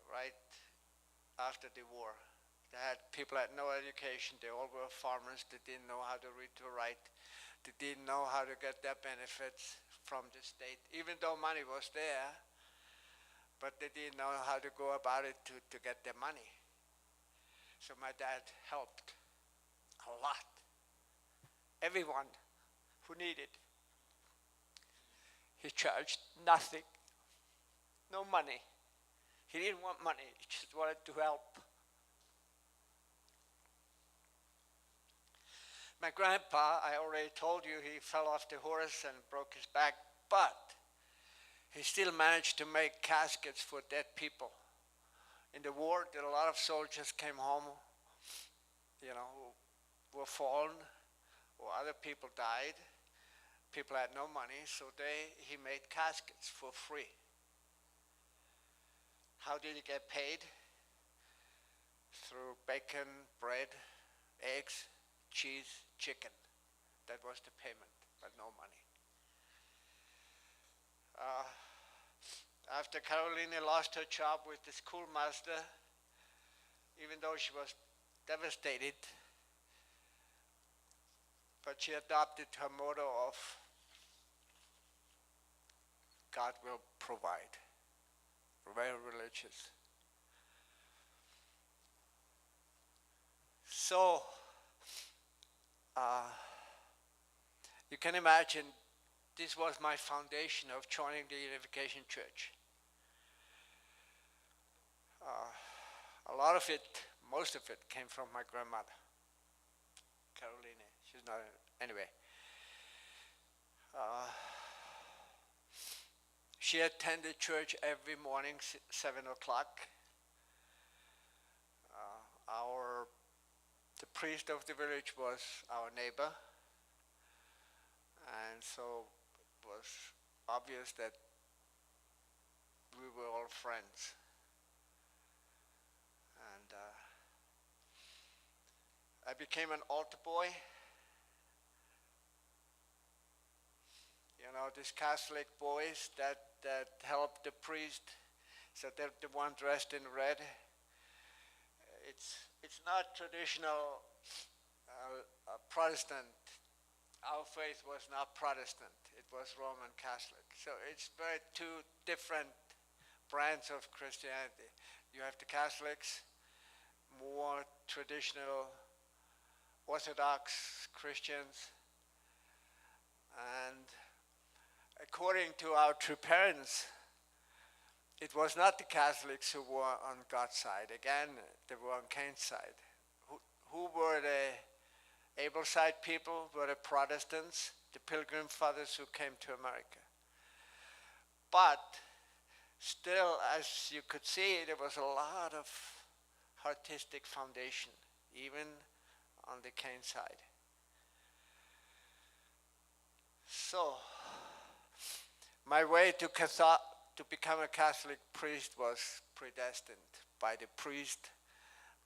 Right after the war, people had no education. They all were farmers. They didn't know how to read or write. They didn't know how to get their benefits from the state, even though money was there, but they didn't know how to go about it to get their money. So my dad helped a lot. Everyone who needed. He charged nothing, no money. He didn't want money, he just wanted to help. My grandpa, I already told you, he fell off the horse and broke his back, but he still managed to make caskets for dead people. In the war, a lot of soldiers came home, who were fallen, or other people died. People had no money, so he made caskets for free. How did he get paid? Through bacon, bread, eggs, cheese, chicken. That was the payment, but no money. After Caroline lost her job with the schoolmaster, even though she was devastated, but she adopted her motto of God will provide. Very religious. So, you can imagine this was my foundation of joining the Unification Church. A lot of it, most of it, came from my grandmother, Caroline. She's not, anyway. She attended church every morning, 7 o'clock. The priest of the village was our neighbor, and so it was obvious that we were all friends. And I became an altar boy. These Catholic boys that help the priest, so they're the one dressed in red. It's not traditional Protestant. Our faith was not Protestant. It was Roman Catholic. So it's very two different brands of Christianity. You have the Catholics, more traditional Orthodox Christians, and according to our true parents, it was not the Catholics who were on God's side. Again, they were on Cain's side. Who were the able-side people? Were the Protestants, the Pilgrim Fathers who came to America. But still, as you could see, there was a lot of artistic foundation, even on the Cain side. So, my way to become a Catholic priest was predestined by the priest,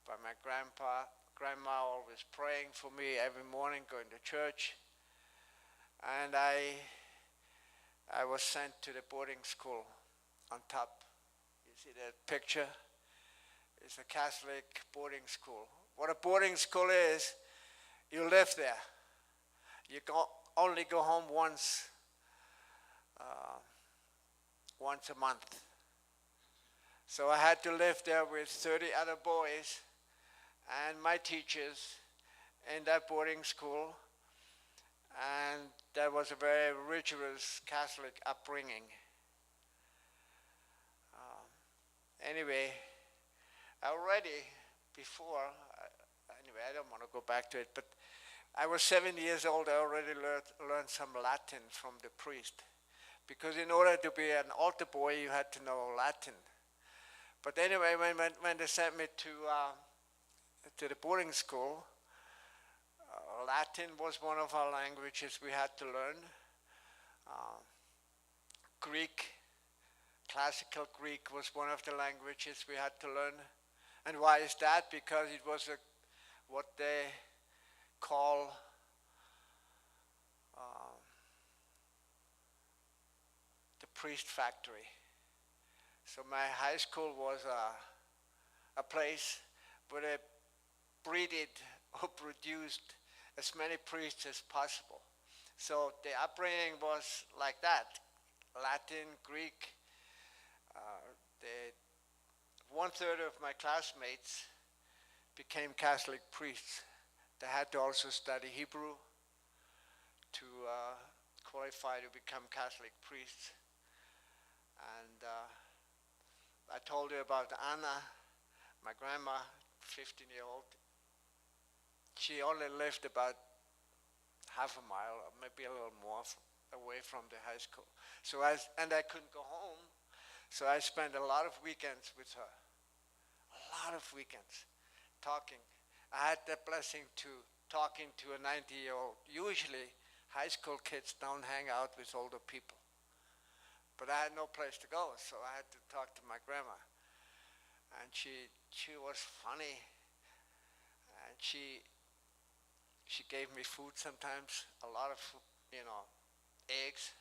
by my grandma always praying for me every morning, going to church. And I was sent to the boarding school on top. You see that picture? It's a Catholic boarding school. What a boarding school is, you live there. You only go home once once a month. So I had to live there with 30 other boys and my teachers in that boarding school. And that was a very rigorous Catholic upbringing. Anyway, already before, anyway, I don't want to go back to it, but I was 7 years old. I already learned some Latin from the priest. Because in order to be an altar boy, you had to know Latin. But anyway, when they sent me to the boarding school, Latin was one of our languages we had to learn. Greek, classical Greek was one of the languages we had to learn. And why is that? Because it was what they call the priest factory. So my high school was a place where they breeded or produced as many priests as possible. So the upbringing was like that, Latin, Greek. One-third of my classmates became Catholic priests. They had to also study Hebrew to qualify to become Catholic priests. And I told you about Anna, my grandma, 15-year-old. She only lived about half a mile, or maybe a little more, away from the high school. So I couldn't go home, so I spent a lot of weekends with her. A lot of weekends, talking. I had the blessing to talking to a 90-year-old. Usually, high school kids don't hang out with older people. But I had no place to go, so I had to talk to my grandma. And she was funny. And she gave me food sometimes, a lot of, eggs,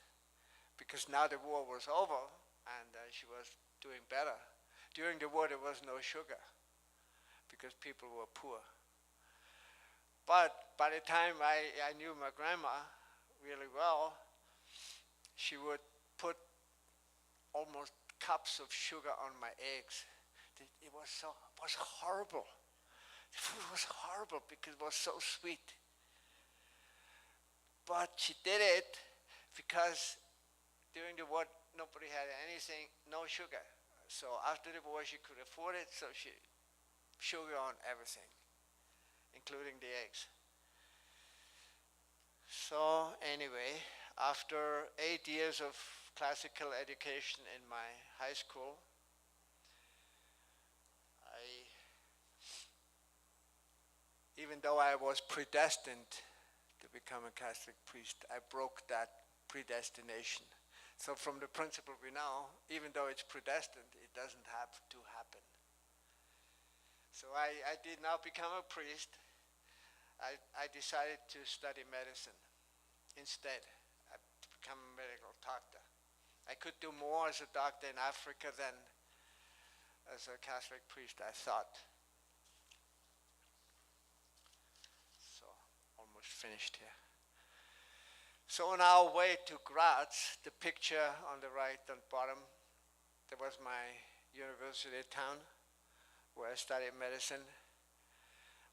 because now the war was over, and she was doing better. During the war, there was no sugar, because people were poor. But by the time I knew my grandma really well, she would put almost cups of sugar on my eggs. It was horrible. The food was horrible because it was so sweet. But she did it because during the war, nobody had anything, no sugar. So after the war, she could afford it, so she sugar on everything, including the eggs. So anyway, after 8 years of classical education in my high school, even though I was predestined to become a Catholic priest, I broke that predestination. So from the principle we know, even though it's predestined, it doesn't have to happen. So I did not become a priest. I decided to study medicine instead. I become a medical doctor. I could do more as a doctor in Africa than as a Catholic priest, I thought. So, almost finished here. So on our way to Graz, the picture on the right and bottom, there was my university town where I studied medicine.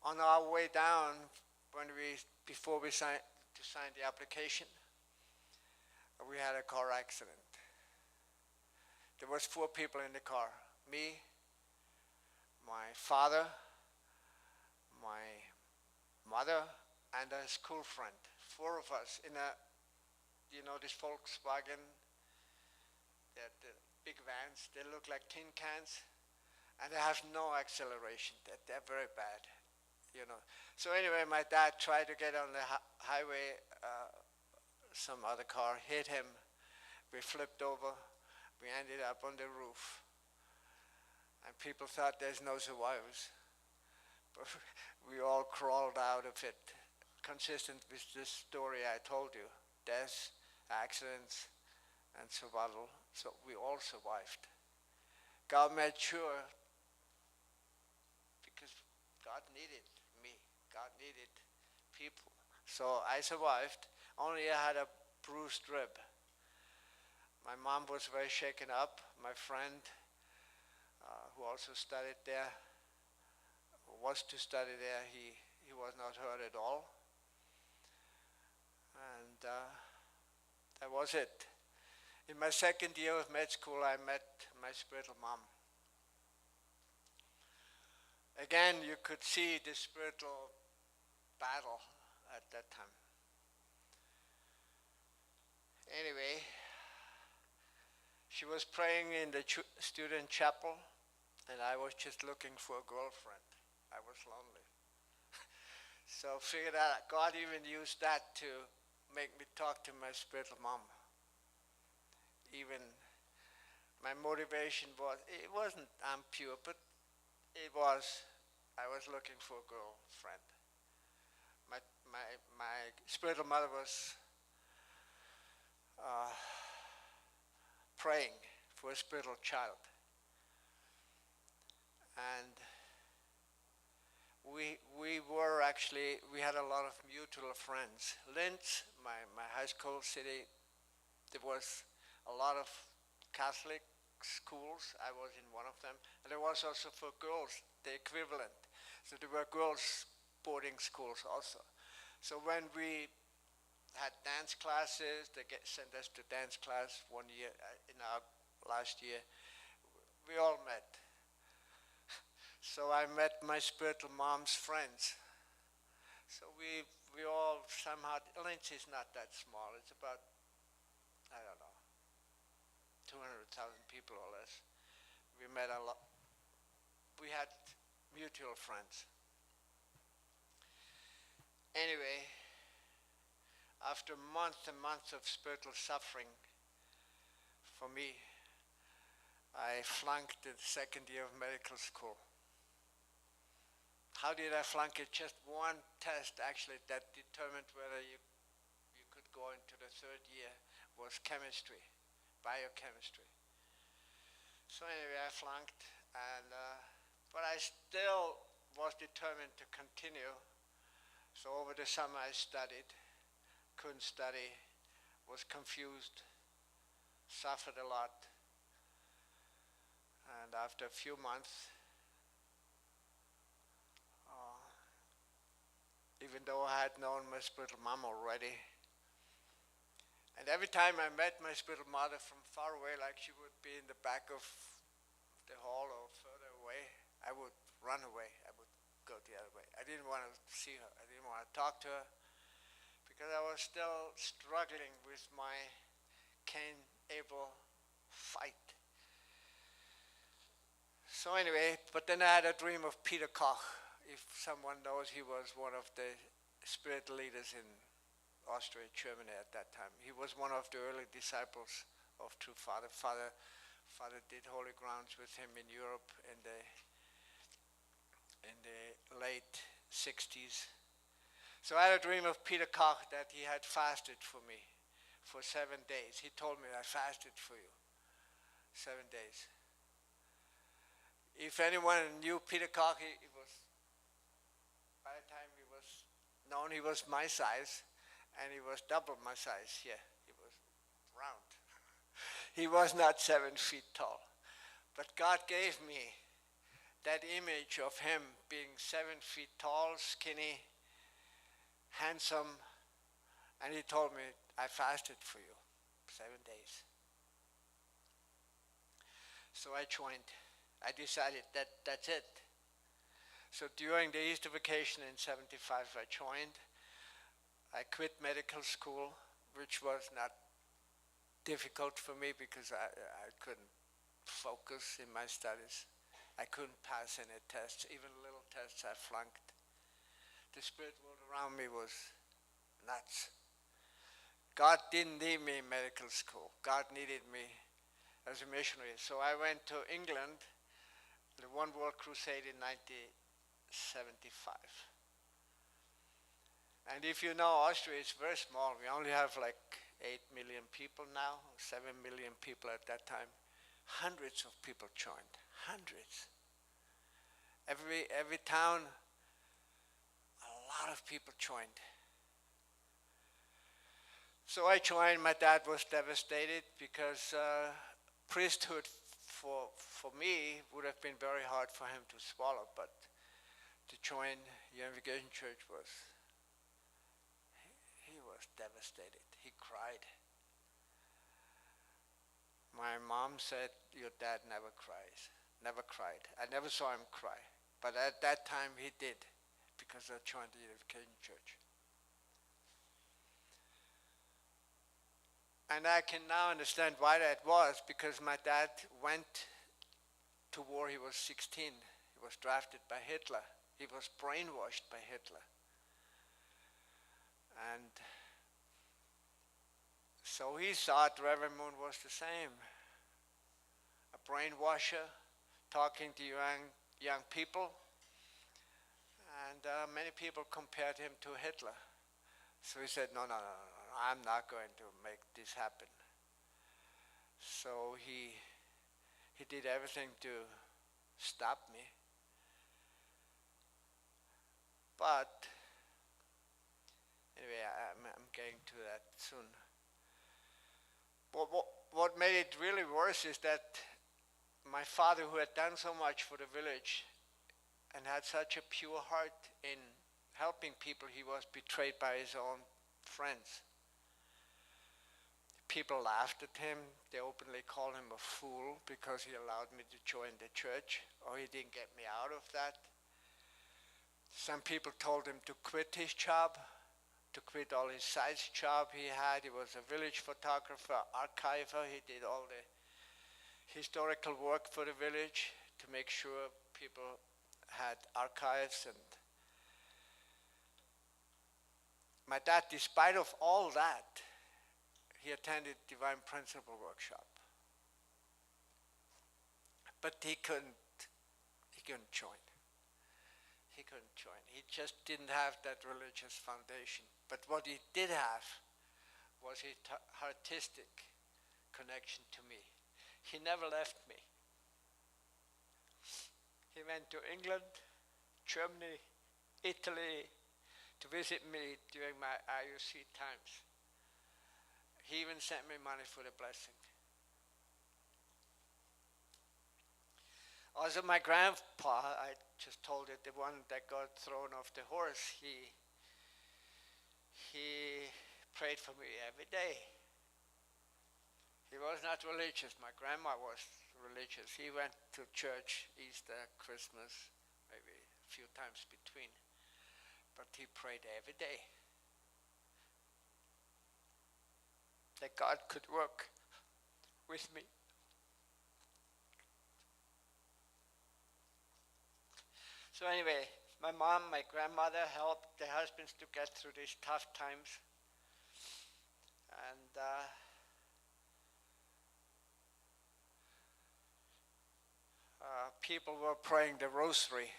On our way down, before we signed the application, we had a car accident. There was 4 people in the car. Me, my father, my mother, and a school friend. 4 of us in this Volkswagen, the big vans, they look like tin cans, and they have no acceleration. They're very bad, So anyway, my dad tried to get on the highway. Some other car hit him. We flipped over. We ended up on the roof. And people thought there's no survivors. But we all crawled out of it, consistent with this story I told you. Death, accidents, and survival. So we all survived. God made sure, because God needed me. God needed people. So I survived. Only I had a bruised rib. My mom was very shaken up. My friend, who also studied there, was to study there, he was not hurt at all. And that was it. In my second year of med school, I met my spiritual mom. Again, you could see the spiritual battle at that time. Anyway, she was praying in the student chapel, and I was just looking for a girlfriend. I was lonely. So figured out God even used that to make me talk to my spiritual mom. Even my motivation was, it wasn't I'm pure, but it was, I was looking for a girlfriend. My spiritual mother was praying for a spiritual child. And we had a lot of mutual friends. Linz, my high school city, there was a lot of Catholic schools. I was in one of them. And there was also for girls, the equivalent. So there were girls' boarding schools also. So when we had dance classes, they sent us to dance class one year, in our last year, we all met. So I met my spiritual mom's friends. So we all somehow, Linz is not that small. It's about, I don't know, 200,000 people or less. We met a lot. We had mutual friends. Anyway, after months and months of spiritual suffering for me, I flunked the second year of medical school. How did I flunk it? Just one test actually that determined whether you could go into the third year was chemistry, biochemistry. So anyway, I flunked, and but I still was determined to continue. So over the summer I studied, couldn't study, was confused, suffered a lot. And after a few months, even though I had known my spiritual mom already, and every time I met my spiritual mother from far away, like she would be in the back of the hall or further away, I would run away. I would go the other way. I didn't want to see her. I didn't want to talk to her because I was still struggling with my Cain Abel fight. So anyway, but then I had a dream of Peter Koch. If someone knows, he was one of the spirit leaders in Austria, Germany at that time. He was one of the early disciples of True Father. Father did holy grounds with him in Europe in the late 60s. So I had a dream of Peter Koch that he had fasted for me for 7 days. He told me, I fasted for you 7 days. If anyone knew Peter Koch, he was, by the time he was known, he was my size, and he was double my size. Yeah, he was round. He was not 7 feet tall. But God gave me that image of him being 7 feet tall, skinny, handsome, and he told me, I fasted for you 7 days. So I joined. I decided that's it. So during the Easter vacation in 75, I joined. I quit medical school, which was not difficult for me because I couldn't focus in my studies. I couldn't pass any tests, even little tests I flunked. The spirit world around me was nuts. God didn't need me in medical school. God needed me as a missionary. So I went to England, the One World Crusade in 1975. And if you know, Austria is very small. We only have like 8 million people now, 7 million people at that time. Hundreds of people joined, hundreds. Every town, a lot of people joined. So I joined. My dad was devastated because priesthood for me would have been very hard for him to swallow, but to join Unification Church was, he was devastated. He cried. My mom said, your dad never cries, never cried. I never saw him cry, but at that time he did, because I joined the Unification Church. And I can now understand why that was, because my dad went to war. He was 16. He was drafted by Hitler. He was brainwashed by Hitler. And so he thought Reverend Moon was the same. A brainwasher talking to young people. And many people compared him to Hitler. So he said, no, I'm not going to make this happen. So he did everything to stop me. But anyway, I'm getting to that soon. What made it really worse is that my father, who had done so much for the village and had such a pure heart in helping people, he was betrayed by his own friends. People laughed at him. They openly called him a fool because he allowed me to join the church, or he didn't get me out of that. Some people told him to quit his job, to quit all his side job he had. He was a village photographer, archiver. He did all the historical work for the village to make sure people had archives. And my dad, despite of all that, he attended Divine Principle Workshop. But he couldn't join. He couldn't join. He just didn't have that religious foundation. But what he did have was his artistic connection to me. He never left me. He went to England, Germany, Italy to visit me during my IUC times. He even sent me money for the blessing. Also, my grandpa, I just told you, the one that got thrown off the horse, he prayed for me every day. He was not religious. My grandma was religious. He went to church Easter, Christmas, maybe a few times between. But he prayed every day that God could work with me. So anyway, my mom, my grandmother helped the husbands to get through these tough times. And people were praying the rosary.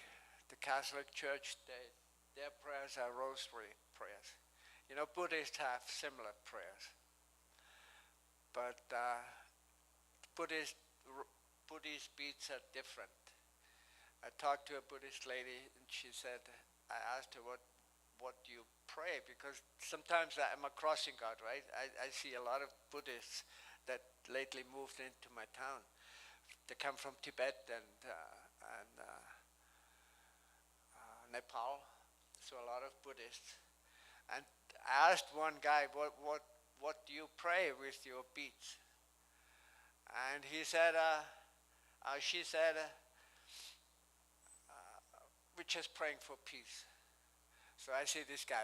The Catholic Church, their prayers are rosary prayers. You know, Buddhists have similar prayers. But Buddhist beads are different. I talked to a Buddhist lady, and she said, I asked her, what do you pray? Because sometimes I'm a crossing guard, right? I see a lot of Buddhists that lately moved into my town. They come from Tibet and Nepal, so a lot of Buddhists. And I asked one guy, what do you pray with your beads? And he said, she said, we're just praying for peace. So I see this guy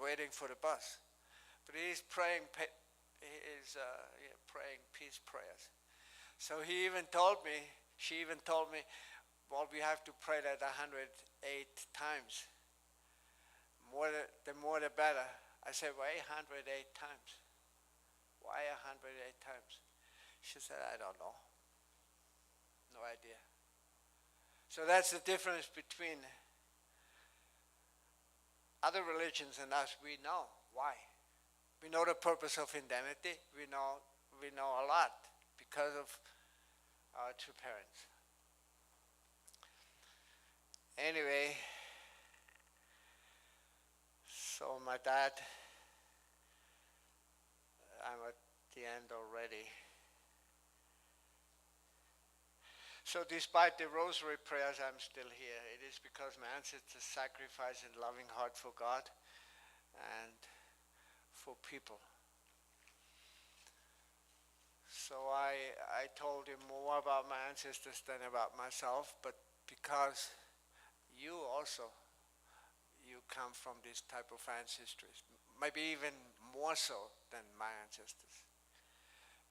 waiting for the bus, but he's praying. Praying peace prayers. So he even told me. She even told me, well, we have to pray that 108 times. The more the better. I said, why 108 times? Why 108 times? She said, I don't know. No idea. So that's the difference between other religions and us. We know why. We know the purpose of indemnity. We know a lot because of our two parents. Anyway, my dad, I'm at the end already. So despite the rosary prayers, I'm still here. It is because my ancestors sacrificed a loving heart for God and for people. So I told him more about my ancestors than about myself, but because you also, you come from this type of ancestors, maybe even more so than my ancestors.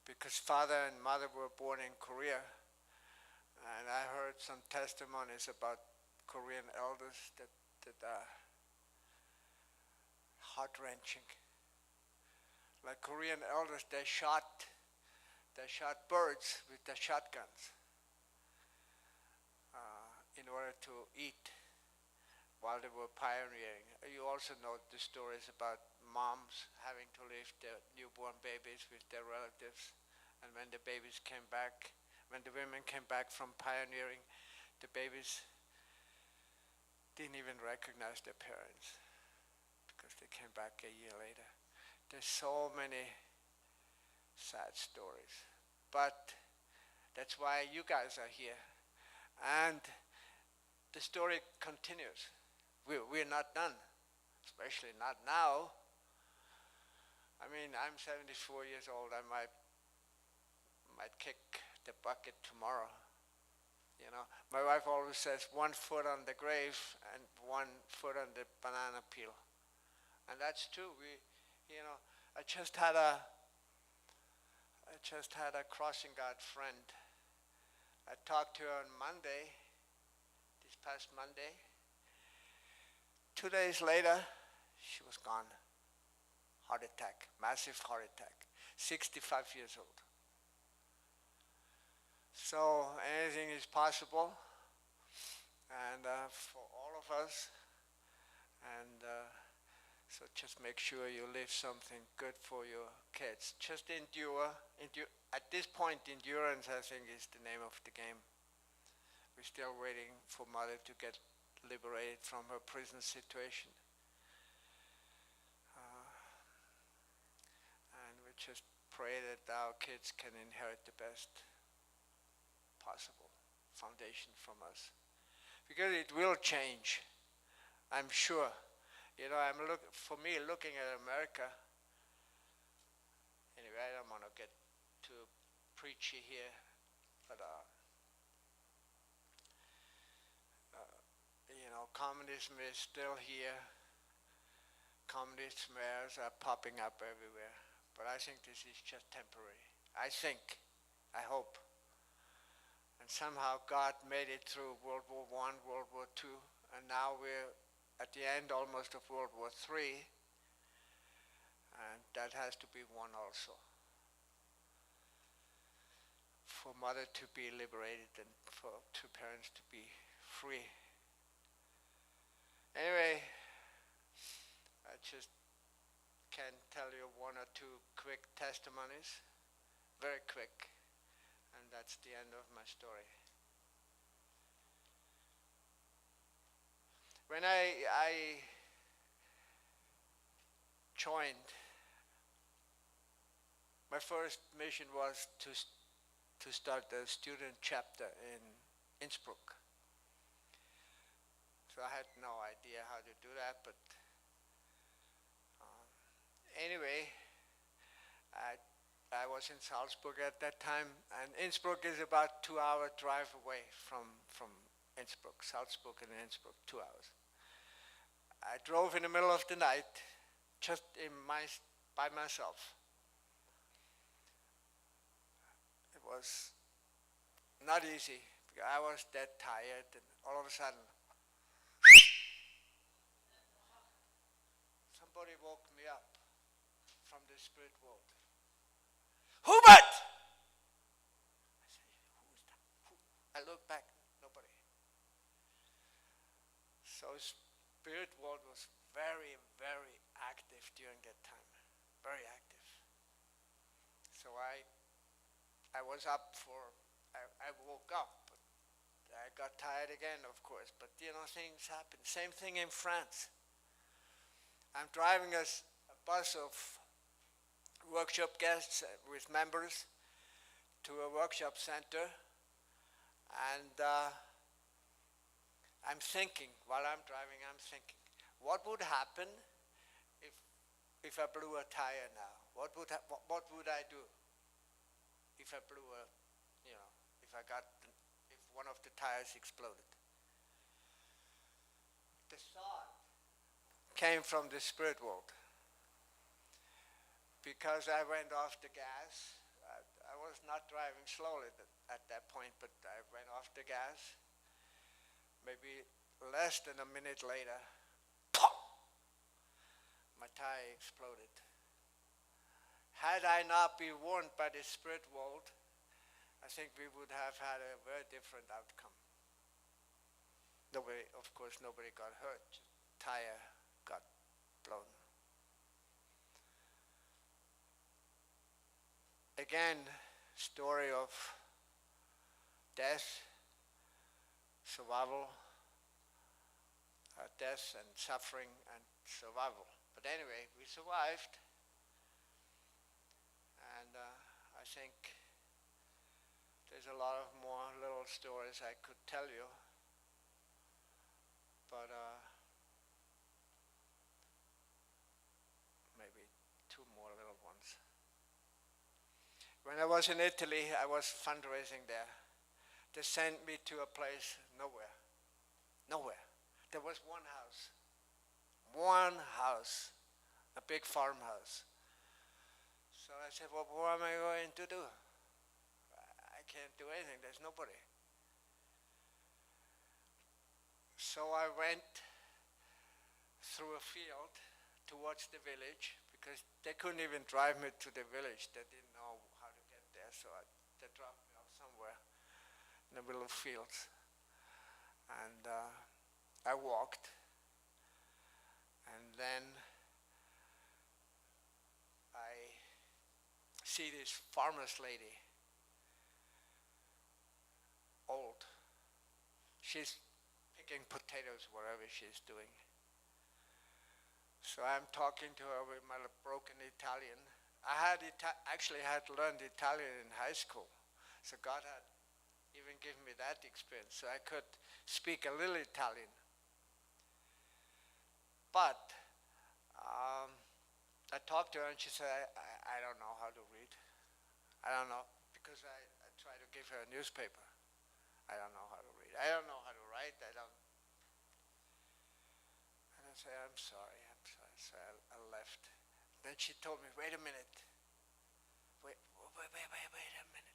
Because father and mother were born in Korea, and I heard some testimonies about Korean elders that are heart-wrenching. Like Korean elders, they shot birds with their shotguns in order to eat while they were pioneering. You also know the stories about moms having to leave their newborn babies with their relatives, and when the babies came back, when the women came back from pioneering, the babies didn't even recognize their parents because they came back a year later. There's so many sad stories, but that's why you guys are here, and the story continues. We're not done, especially not now. I mean, I'm 74 years old. I might kick the bucket tomorrow. You know, my wife always says 1 foot on the grave and 1 foot on the banana peel, and that's true. I just had a crossing guard friend. I talked to her on Monday, this past Monday. 2 days later, she was gone. Heart attack, massive heart attack, 65 years old. So anything is possible, and for all of us, and so just make sure you leave something good for your kids. Just endure. At this point, endurance, I think, is the name of the game. We're still waiting for Mother to get liberated from her prison situation. And we just pray that our kids can inherit the best possible foundation from us, because it will change, I'm sure. You know, looking at America. Anyway, I don't want to get too preachy here, but communism is still here. Communist mayors are popping up everywhere, but I think this is just temporary. I hope. And somehow God made it through World War I, World War II, and now we're at the end almost of World War III, and that has to be won also. For Mother to be liberated and for two parents to be free. Anyway, I just can tell you 1 or 2 quick testimonies, very quick. And that's the end of my story. When I joined, my first mission was to start a student chapter in Innsbruck. So I had no idea how to do that, but anyway, I was in Salzburg at that time, and Innsbruck is about 2-hour drive away from Innsbruck. Salzburg and Innsbruck, 2 hours. I drove in the middle of the night, just by myself. It was not easy, because I was dead tired, and all of a sudden, somebody woke me up from the spirit world. Hubert! I said, who is that? I looked back, nobody. So spirit world was very, very active during that time, very active. So I was up I woke up, but I got tired again, of course, but things happen. Same thing in France. I'm driving a bus of workshop guests with members to a workshop center, and I'm thinking, while I'm driving, what would happen if I blew a tire now? What would I do if I blew if one of the tires exploded? The thought came from the spirit world, because I went off the gas. I was not driving slowly at that point, but I went off the gas. Maybe less than a minute later, pop! My tire exploded. Had I not been warned by the spirit world, I think we would have had a very different outcome. Of course, nobody got hurt. Tire got blown. Again, story of death, survival, death and suffering and survival. But anyway, we survived, and I think there's a lot of more little stories I could tell you, but maybe two more little ones. When I was in Italy, I was fundraising there. They sent me to a place nowhere. There was one house, a big farmhouse. So I said, well, what am I going to do? I can't do anything, there's nobody. So I went through a field towards the village, because they couldn't even drive me to the village. They didn't know how to get there, so they dropped me off somewhere in the middle of fields. And I walked, and then I see this farmer's lady, old. She's picking potatoes, whatever she's doing. So I'm talking to her with my broken Italian. I actually had learned Italian in high school, so God had even given me that experience, so I could speak a little Italian. But I talked to her, and she said, I don't know how to read. I don't know, because I tried to give her a newspaper. I don't know how to read. I don't know how to write. And I said, I'm sorry. So I left. Then she told me, wait a minute. Wait a minute.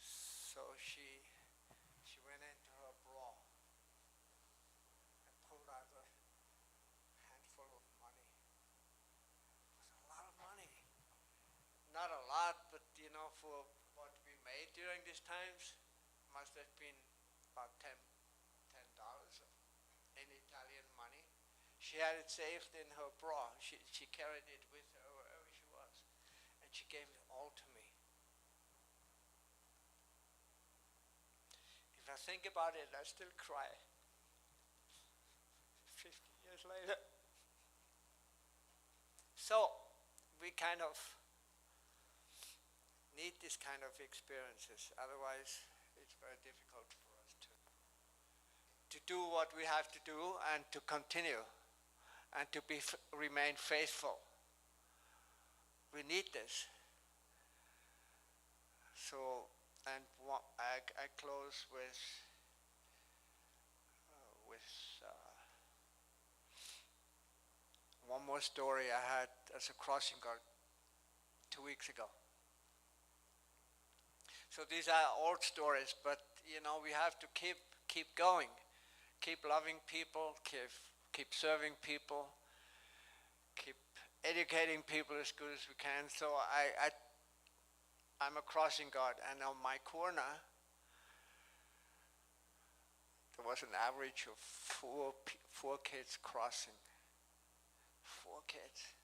So she went into her bra and pulled out a handful of money. It was a lot of money. Not a lot, but for what we made during these times, must have been about $10 in Italian money. She had it saved in her bra. She carried it with her wherever she was, and she gave it all to me. If I think about it, I still cry. 50 years later. So we kind of need this kind of experiences. Otherwise, it's very difficult for us to do what we have to do and to continue and to remain faithful. We need this. So, and I close with one more story I had as a crossing guard 2 weeks ago. So these are old stories, but we have to keep going, keep loving people, keep serving people, keep educating people as good as we can. So I'm a crossing guard, and on my corner there was an average of four kids crossing. 4 kids.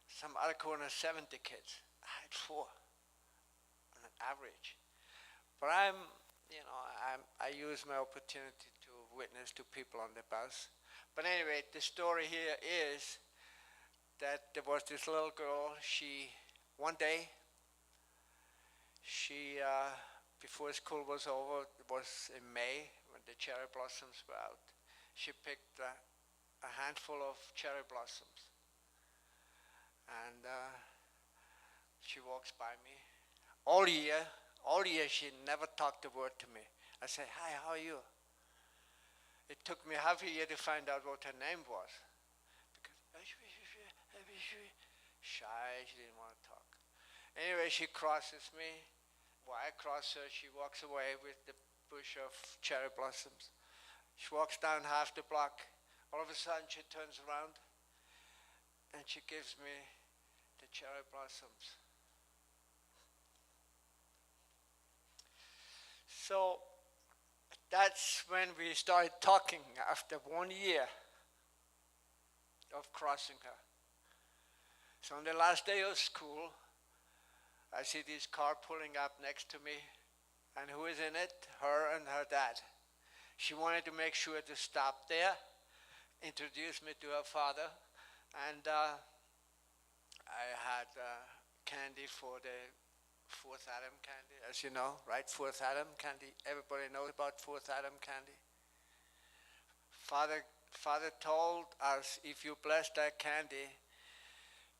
Some other corner 70 kids. I had 4 on an average. But I use my opportunity to witness to people on the bus. But anyway, the story here is that there was this little girl. One day, before school was over, it was in May when the cherry blossoms were out. She picked a handful of cherry blossoms, and she walks by me. All year, she never talked a word to me. I say, "Hi, how are you?" It took me half a year to find out what her name was, because shy, she didn't want to talk. Anyway, she crosses me. Well, I cross her. She walks away with the bush of cherry blossoms. She walks down half the block. All of a sudden, she turns around and she gives me the cherry blossoms. So that's when we started talking after 1 year of crossing her. So on the last day of school, I see this car pulling up next to me, and who is in it? Her and her dad. She wanted to make sure to stop there, introduce me to her father, and I had candy for the Fourth Adam candy, as you know, right? Fourth Adam candy. Everybody knows about Fourth Adam candy. Father told us, if you bless that candy,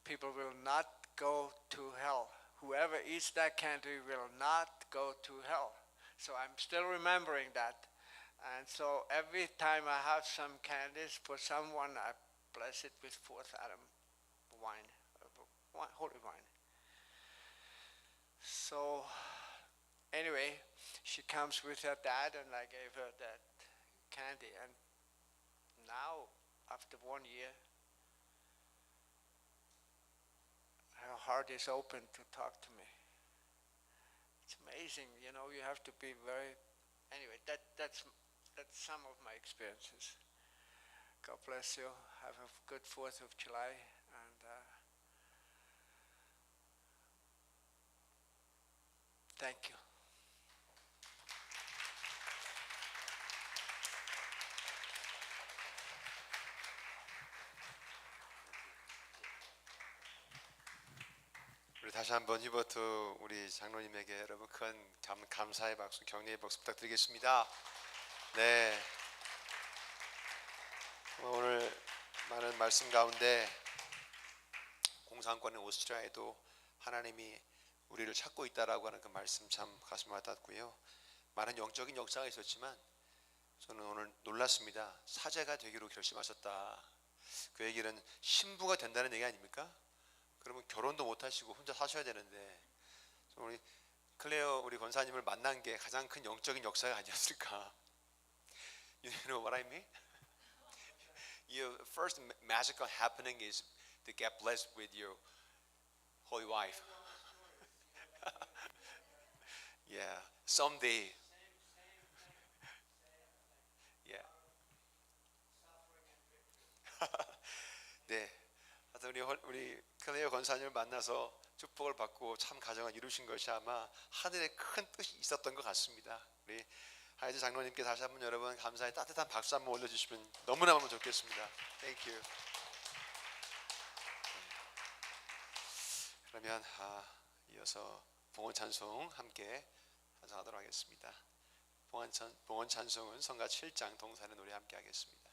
people will not go to hell. Whoever eats that candy will not go to hell. So I'm still remembering that. And so every time I have some candies for someone, I bless it with Fourth Adam wine, holy wine. So anyway, she comes with her dad, and I gave her that candy. And now, after 1 year, her heart is open to talk to me. It's amazing, you know. You have to be very. Anyway, that's some of my experiences. God bless you. Have a good 4th of July, and thank you. 우리 다시 한번 히버트 우리 장로님에게 여러분 큰 감사의 박수, 격려의 박수 부탁드리겠습니다. 네. 오늘 많은 말씀 가운데 공산권의 오스트리아에도 하나님이 우리를 찾고 있다라고 하는 그 말씀 참 가슴 와닿았고요. 많은 영적인 역사가 있었지만 저는 오늘 놀랐습니다. 사제가 되기로 결심하셨다. 그 얘기는 신부가 된다는 얘기 아닙니까? 그러면 결혼도 못 하시고 혼자 사셔야 되는데 우리 클레어 우리 권사님을 만난 게 가장 큰 영적인 역사가 아니었을까? You know what I mean? Your first magical happening is to get blessed with your holy wife. Yeah, someday. Yeah. 네. 우리 클레어 권사님을 만나서 축복을 받고 참 가정을 이루신 것이 아마 하늘에 큰 뜻이 있었던 것 같습니다. 우리 하이드 장로님께 다시 한번 여러분 감사의 따뜻한 박수 한번 올려주시면 너무너무 좋겠습니다. Thank you. 그러면 이어서 봉헌 찬송 함께 찬송하도록 하겠습니다. 봉헌 찬송은 성가 7장 동사는 노래 함께 하겠습니다.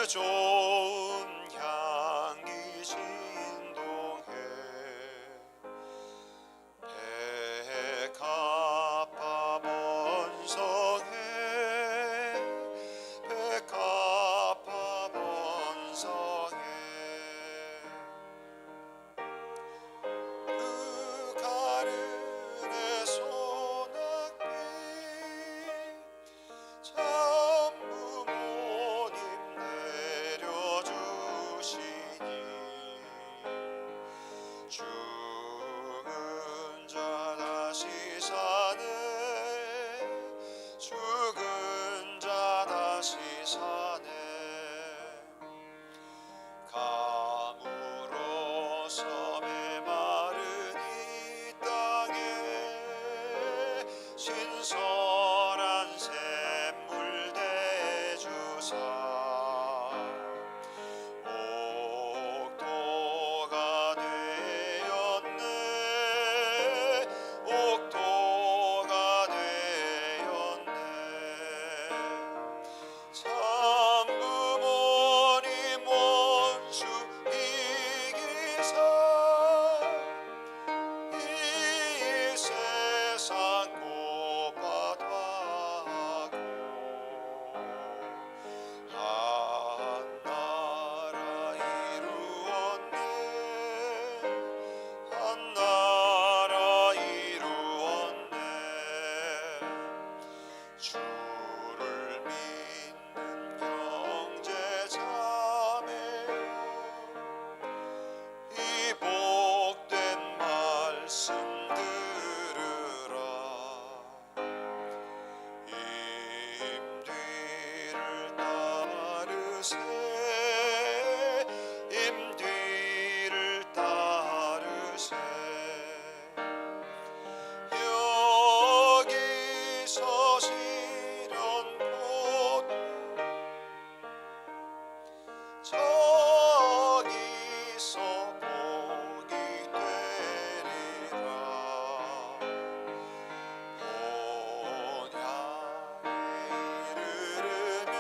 좋은 향기 진동해 죽은 자 다시 사네 죽은 자 다시 사네 감으로 섬에 마른 이 땅에 신선한 샘물 대주사 옥토가 되었네 옥토가 되었네 참 부모님 원수 이기사 이 세상 고받아고 한 나라 이루었네 한 나라 이루었네 주를 믿는 형제 자매여 이 복된 말씀 들으라 임 뒤를 따르세 임 뒤를 따르세 여기서 시련 곧 저기서 복이 되리라 본향에 이르르면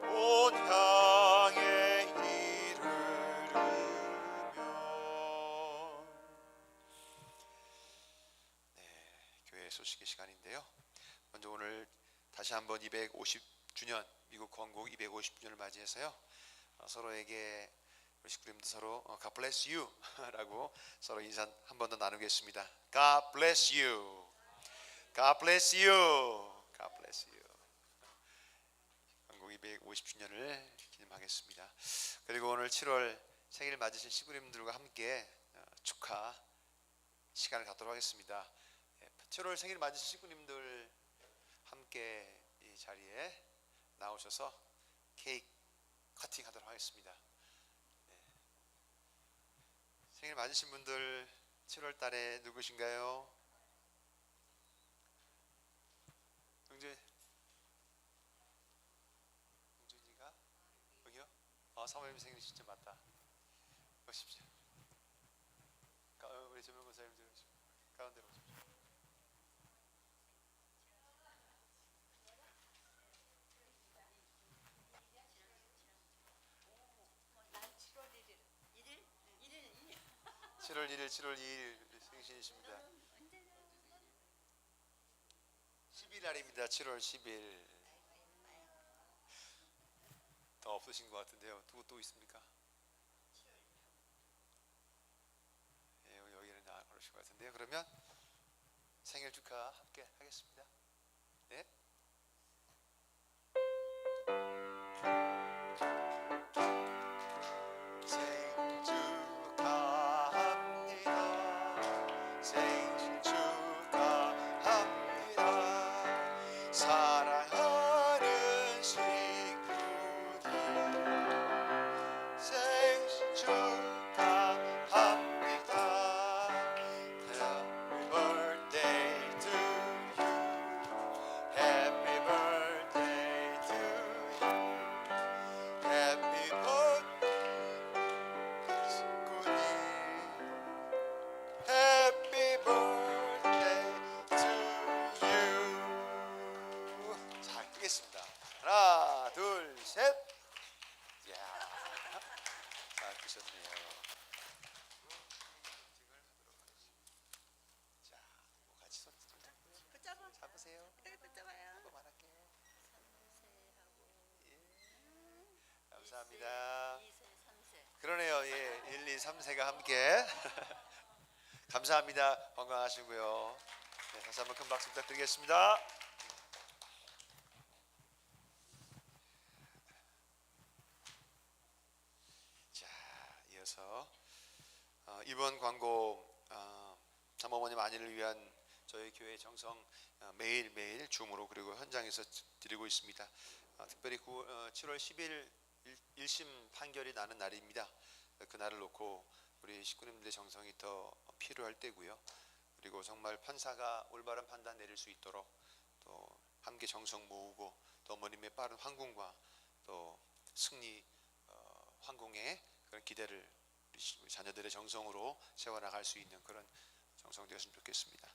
본향에 이르르면 교회 소식의 시간인데요. 먼저 오늘 다시 한번 250주년 미국 건국 250주년을 맞이해서요. 서로에게 우리 식구님도 서로 God bless you 라고 서로 인사 한 번 더 나누겠습니다. God bless you. God bless you. God bless you. 건국 250주년을 기념하겠습니다. 그리고 오늘 7월 생일 맞으신 식구님들과 함께 축하 시간을 갖도록 하겠습니다. 7월 생일 맞으신 식구님들 함께 이 자리에 나오셔서 케이크 커팅하도록 하겠습니다. 생일 맞으신 분들 7월 달에 누구신가요? 영준이가? 여기요? 사모님 생일 진짜 맞다. 오십시오. 우리 조명고사님들 가운데로 오십시오. 난 7월 1일. 7월 1일, 7월 2일 생신이십니다. 10일 날입니다. 7월 10일. 더 없으신 것 같은데요. 누구 또 있습니까? 예, 여기는 안 오실 것 같은데요. 그러면 생일 축하 함께 하겠습니다. 네. 생일 축하합니다. 생일 축하합니다. 사랑하는 식구들 생일 축하합니다. Happy birthday to you. Happy birthday to you. Happy birthday 식구님. Happy birthday to you. 자, 끄겠습니다. 하나, 둘, 셋. 이야, 잘 끄셨네요. 자, 같이 손 붙잡아. 잡으세요. 붙잡아요. 수고 많을게요. 예. 감사합니다. 2세, 3세. 그러네요. 예, 1, 2, 3세가 함께. 감사합니다. 건강하시고요. 네, 다시 한번 큰 박수 부탁드리겠습니다. 자, 이어서 이번 광고 사모님 안위를 위한 저희 교회 정성 매일매일 줌으로 그리고 현장에서 드리고 있습니다. 특별히 7월 10일 1심 판결이 나는 날입니다. 그날을 놓고 우리 식구님들의 정성이 더 필요할 때고요. 그리고 정말 판사가 올바른 판단 내릴 수 있도록 또 함께 정성 모으고 또 어머님의 빠른 황궁과 또 승리 황궁의 그런 기대를 우리 자녀들의 정성으로 채워나갈 수 있는 그런 정성 되었으면 좋겠습니다.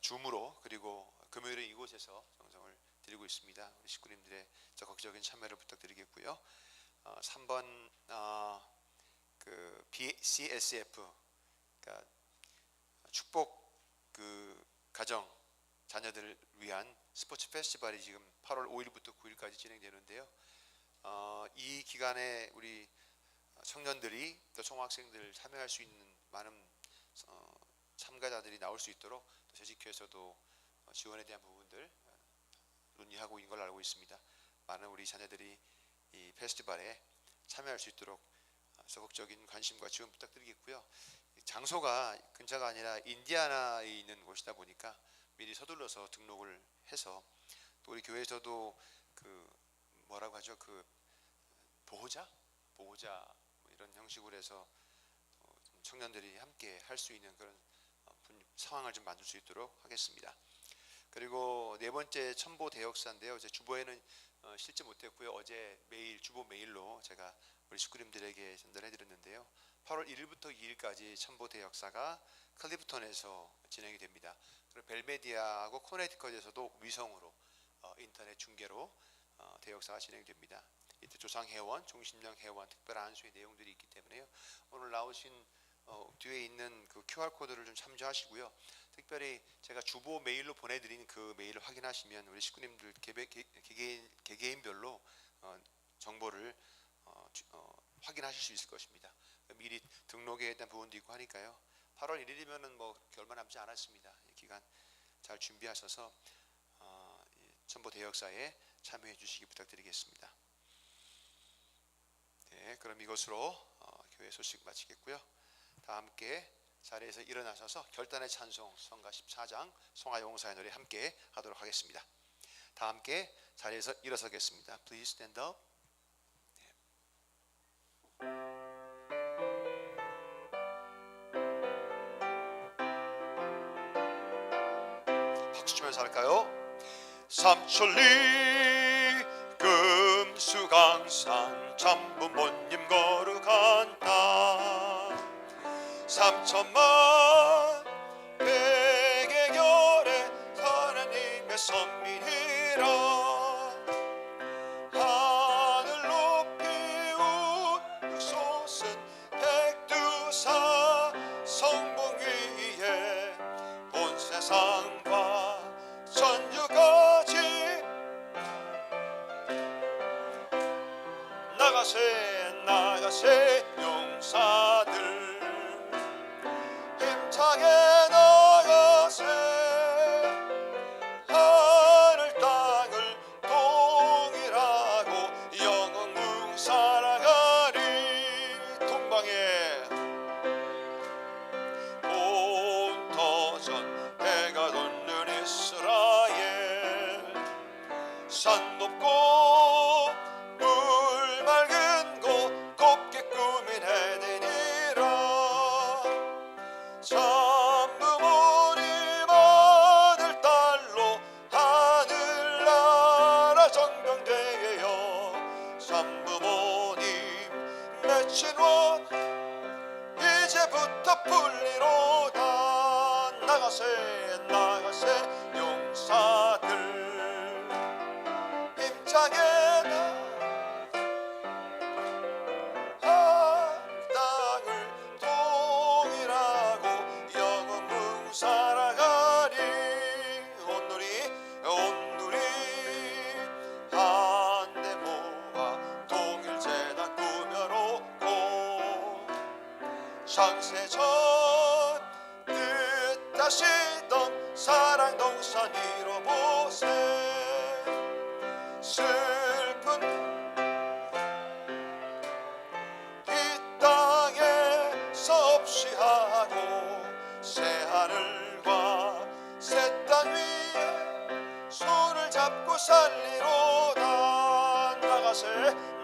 줌으로 그리고 금요일에 이곳에서 정성을 드리고 있습니다. 우리 식구님들의 적극적인 참여를 부탁드리겠고요. 3번 그 BCSF 그러니까 축복 그 가정 자녀들을 위한 스포츠 페스티벌이 지금 8월 5일부터 9일까지 진행되는데요. 이 기간에 우리 청년들이 또 총학생들 참여할 수 있는 많은 참가자들이 나올 수 있도록 또 조직회에서도 지원에 대한 부분들 논의하고 있는 걸 알고 있습니다. 많은 우리 자녀들이 이 페스티벌에 참여할 수 있도록 적극적인 관심과 지원 부탁드리겠고요. 장소가 근처가 아니라 인디아나에 있는 곳이다 보니까 미리 서둘러서 등록을 해서 또 우리 교회에서도 그 뭐라고 하죠? 그 보호자 뭐 이런 형식으로 해서 좀 청년들이 함께 할 수 있는 그런 상황을 좀 만들 수 있도록 하겠습니다. 그리고 네 번째 첨보 대역사인데요. 제 주보에는 실제 못했고요. 어제 메일 주보 메일로 제가 우리 식구님들에게 전달해 드렸는데요. 8월 1일부터 2일까지 첨보 대역사가 클리프톤에서 진행이 됩니다. 그리고 벨메디아하고 코네티컷에서도 위성으로 인터넷 중계로 대역사가 진행됩니다. 이때 조상회원, 종신령 회원, 특별한 안수의 내용들이 있기 때문에요. 오늘 나오신 뒤에 있는 그 QR코드를 좀 참조하시고요. 특별히 제가 주보 메일로 보내드린 그 메일을 확인하시면 우리 식구님들 개개인별로 정보를 확인하실 수 있을 것입니다. 미리 등록에 대한 부분도 있고 하니까요. 8월 1일이면은 뭐 그렇게 얼마 남지 않았습니다. 이 기간 잘 준비하셔서 첨보 대역사에 참여해 주시기 부탁드리겠습니다. 네, 그럼 이것으로 교회 소식 마치겠고요. 다 함께 자리에서 일어나셔서 결단의 찬송 성가 14장 송하용사의 노래 함께 하도록 하겠습니다. 다 함께 자리에서 일어서겠습니다. Please stand up. 박수 치면서 할까요? 삼천리 금수강산 참부모님 거룩한 땅 3천만 백의 결에 하나님의 선민이라 하늘 높이 우뚝 솟은 백두산 성봉 위에 온 세상과 전주까지 나가세 용사들 힘차게 나가세 하늘 땅을 동일하고 영웅 살아가리 동방에 온 터전 해가 돋는 이스라엘 산 높고 물 맑은 곳 곱게 꾸민 에덴이라 참부모님 아들 딸로 하늘나라 정병되어 참부모님 맺힌 원 이제부터 풀리로다 나가세 용사들 힘차게 땅을 동일하고 영웅 살아가리 온누리 한데 모아 동일재단 꾸며놓고 창세전 뜻하시던 사랑 동산 이뤄보세 슬픈 이 땅에서 없이 하고 새 하늘과 새 땅 위에 손을 잡고 살리로다.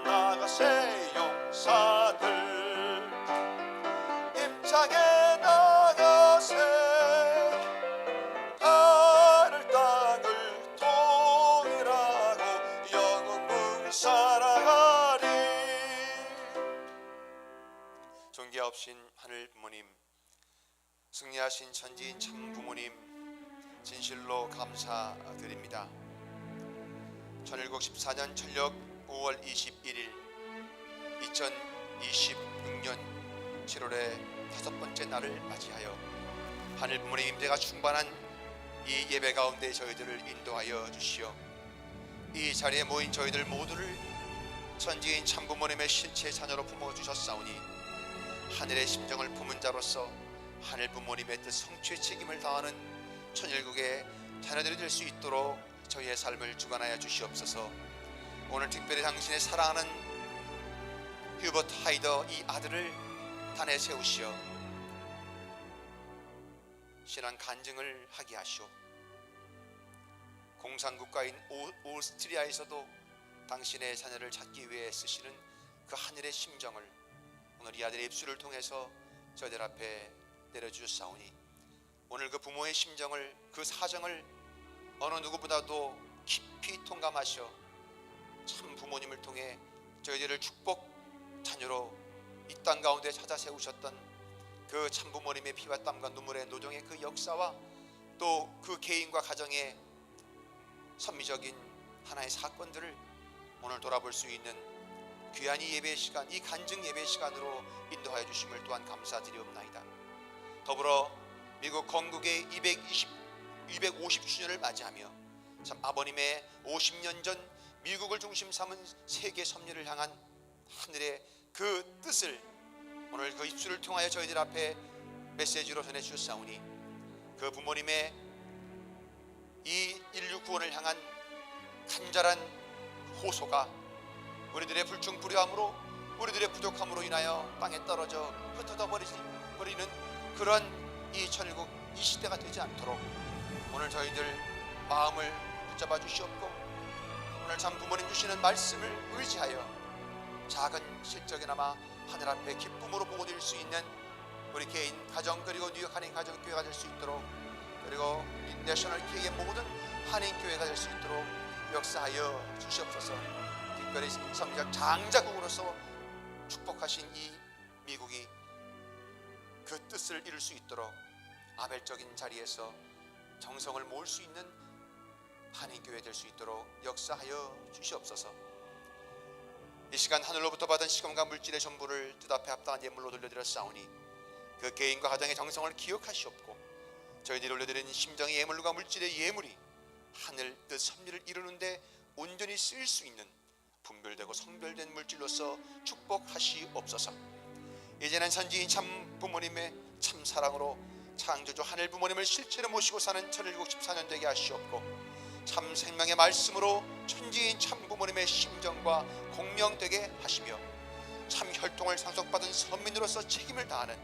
나가세 용사들 힘차게 나가세 하늘 땅을 통일하고 영원을 살아가리. 존귀하신 하늘 부모님, 승리하신 천지인 참 부모님, 진실로 감사드립니다. 1714년 천력 5월 21일 2026년 7월의 5번째 날을 맞이하여 하늘 부모님 임재가 충만한 이 예배 가운데 저희들을 인도하여 주시어 이 자리에 모인 저희들 모두를 천지인 참 부모님의 실체 자녀로 품어주셨사오니 하늘의 심정을 품은 자로서 하늘 부모님의 뜻 성취의 책임을 다하는 천일국의 자녀들이 될 수 있도록 저희의 삶을 주관하여 주시옵소서. 오늘 특별히 당신의 사랑하는 휴버트 하이더 이 아들을 단에 세우시어 신앙 간증을 하게 하시오. 공산국가인 오스트리아에서도 당신의 자녀를 찾기 위해 쓰시는 그 하늘의 심정을 오늘 이 아들의 입술을 통해서 저희들 앞에 내려주셨사오니 오늘 그 부모의 심정을, 그 사정을 어느 누구보다도 깊이 통감하셔 참 부모님을 통해 저희들을 축복 자녀로 이 땅 가운데 찾아 세우셨던 그 참 부모님의 피와 땀과 눈물의 노동의 그 역사와 또 그 개인과 가정의 선미적인 하나의 사건들을 오늘 돌아볼 수 있는 귀한 이 예배 시간, 이 간증 예배 시간으로 인도하여 주심을 또한 감사드리옵나이다. 더불어 미국 건국의 250주년을 맞이하며 참 아버님의 50년 전 미국을 중심 삼은 세계 섭리를 향한 하늘의 그 뜻을 오늘 그 입술을 통하여 저희들 앞에 메시지로 전해주셨사오니 그 부모님의 이 인류 구원을 향한 간절한 호소가 우리들의 불충불효함으로 우리들의 부족함으로 인하여 땅에 떨어져 흩어져 버리는 그런 이 천일국 이 시대가 되지 않도록 오늘 저희들 마음을 붙잡아 주시옵고 오늘 참 부모님 주시는 말씀을 의지하여 작은 실적이나마 하늘 앞에 기쁨으로 보고 될 수 있는 우리 개인 가정 그리고 뉴욕 한인 가정교회가 될 수 있도록 그리고 내셔널 KEA의 모든 한인교회가 될 수 있도록 역사하여 주시옵소서. 특별히 성장 장자국으로서 축복하신 이 미국이 그 뜻을 이룰 수 있도록 아벨적인 자리에서 정성을 모을 수 있는 한인교회 될 수 있도록 역사하여 주시옵소서. 이 시간 하늘로부터 받은 시간과 물질의 전부를 뜻 앞에 합당한 예물로 돌려드렸사오니 그 개인과 가정의 정성을 기억하시옵고 저희들이 올려드린 심정의 예물과 물질의 예물이 하늘 뜻 섭리를 이루는데 온전히 쓰일 수 있는 분별되고 성별된 물질로서 축복하시옵소서. 이제는 선지인 참 부모님의 참 사랑으로 창조주 하늘 부모님을 실체로 모시고 사는 1714년 되게 하시옵고 참 생명의 말씀으로 천지인 참 부모님의 심정과 공명되게 하시며 참 혈통을 상속받은 선민으로서 책임을 다하는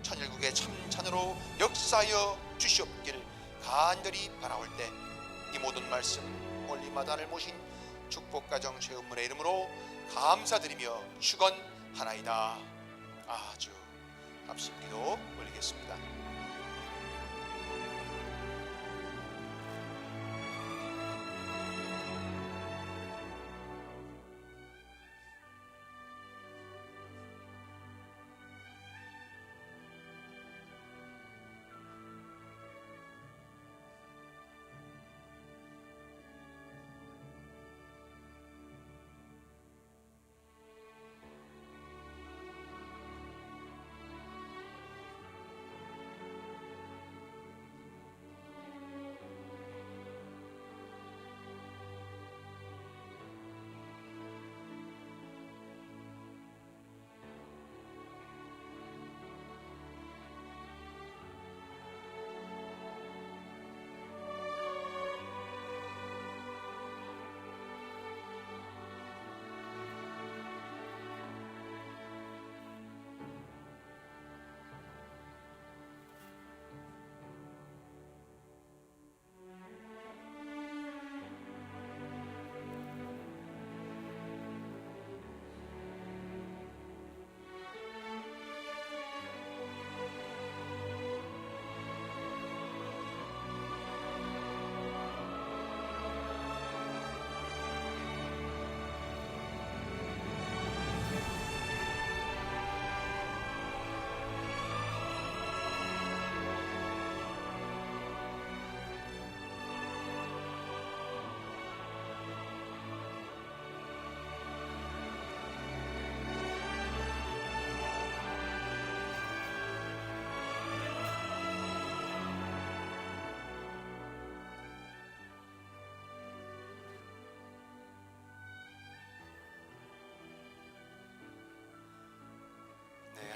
천일국의 참 자녀로 역사하여 주시옵기를 간절히 바라올 때 이 모든 말씀 올리마다를 모신 축복가정 최은문의 이름으로 감사드리며 축원하나이다. 아주 합심기도 올리겠습니다.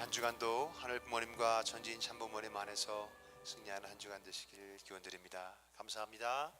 한 주간도 하늘 부모님과 전지인 참부모님 안에서 승리하는 한 주간 되시길 기원드립니다. 감사합니다.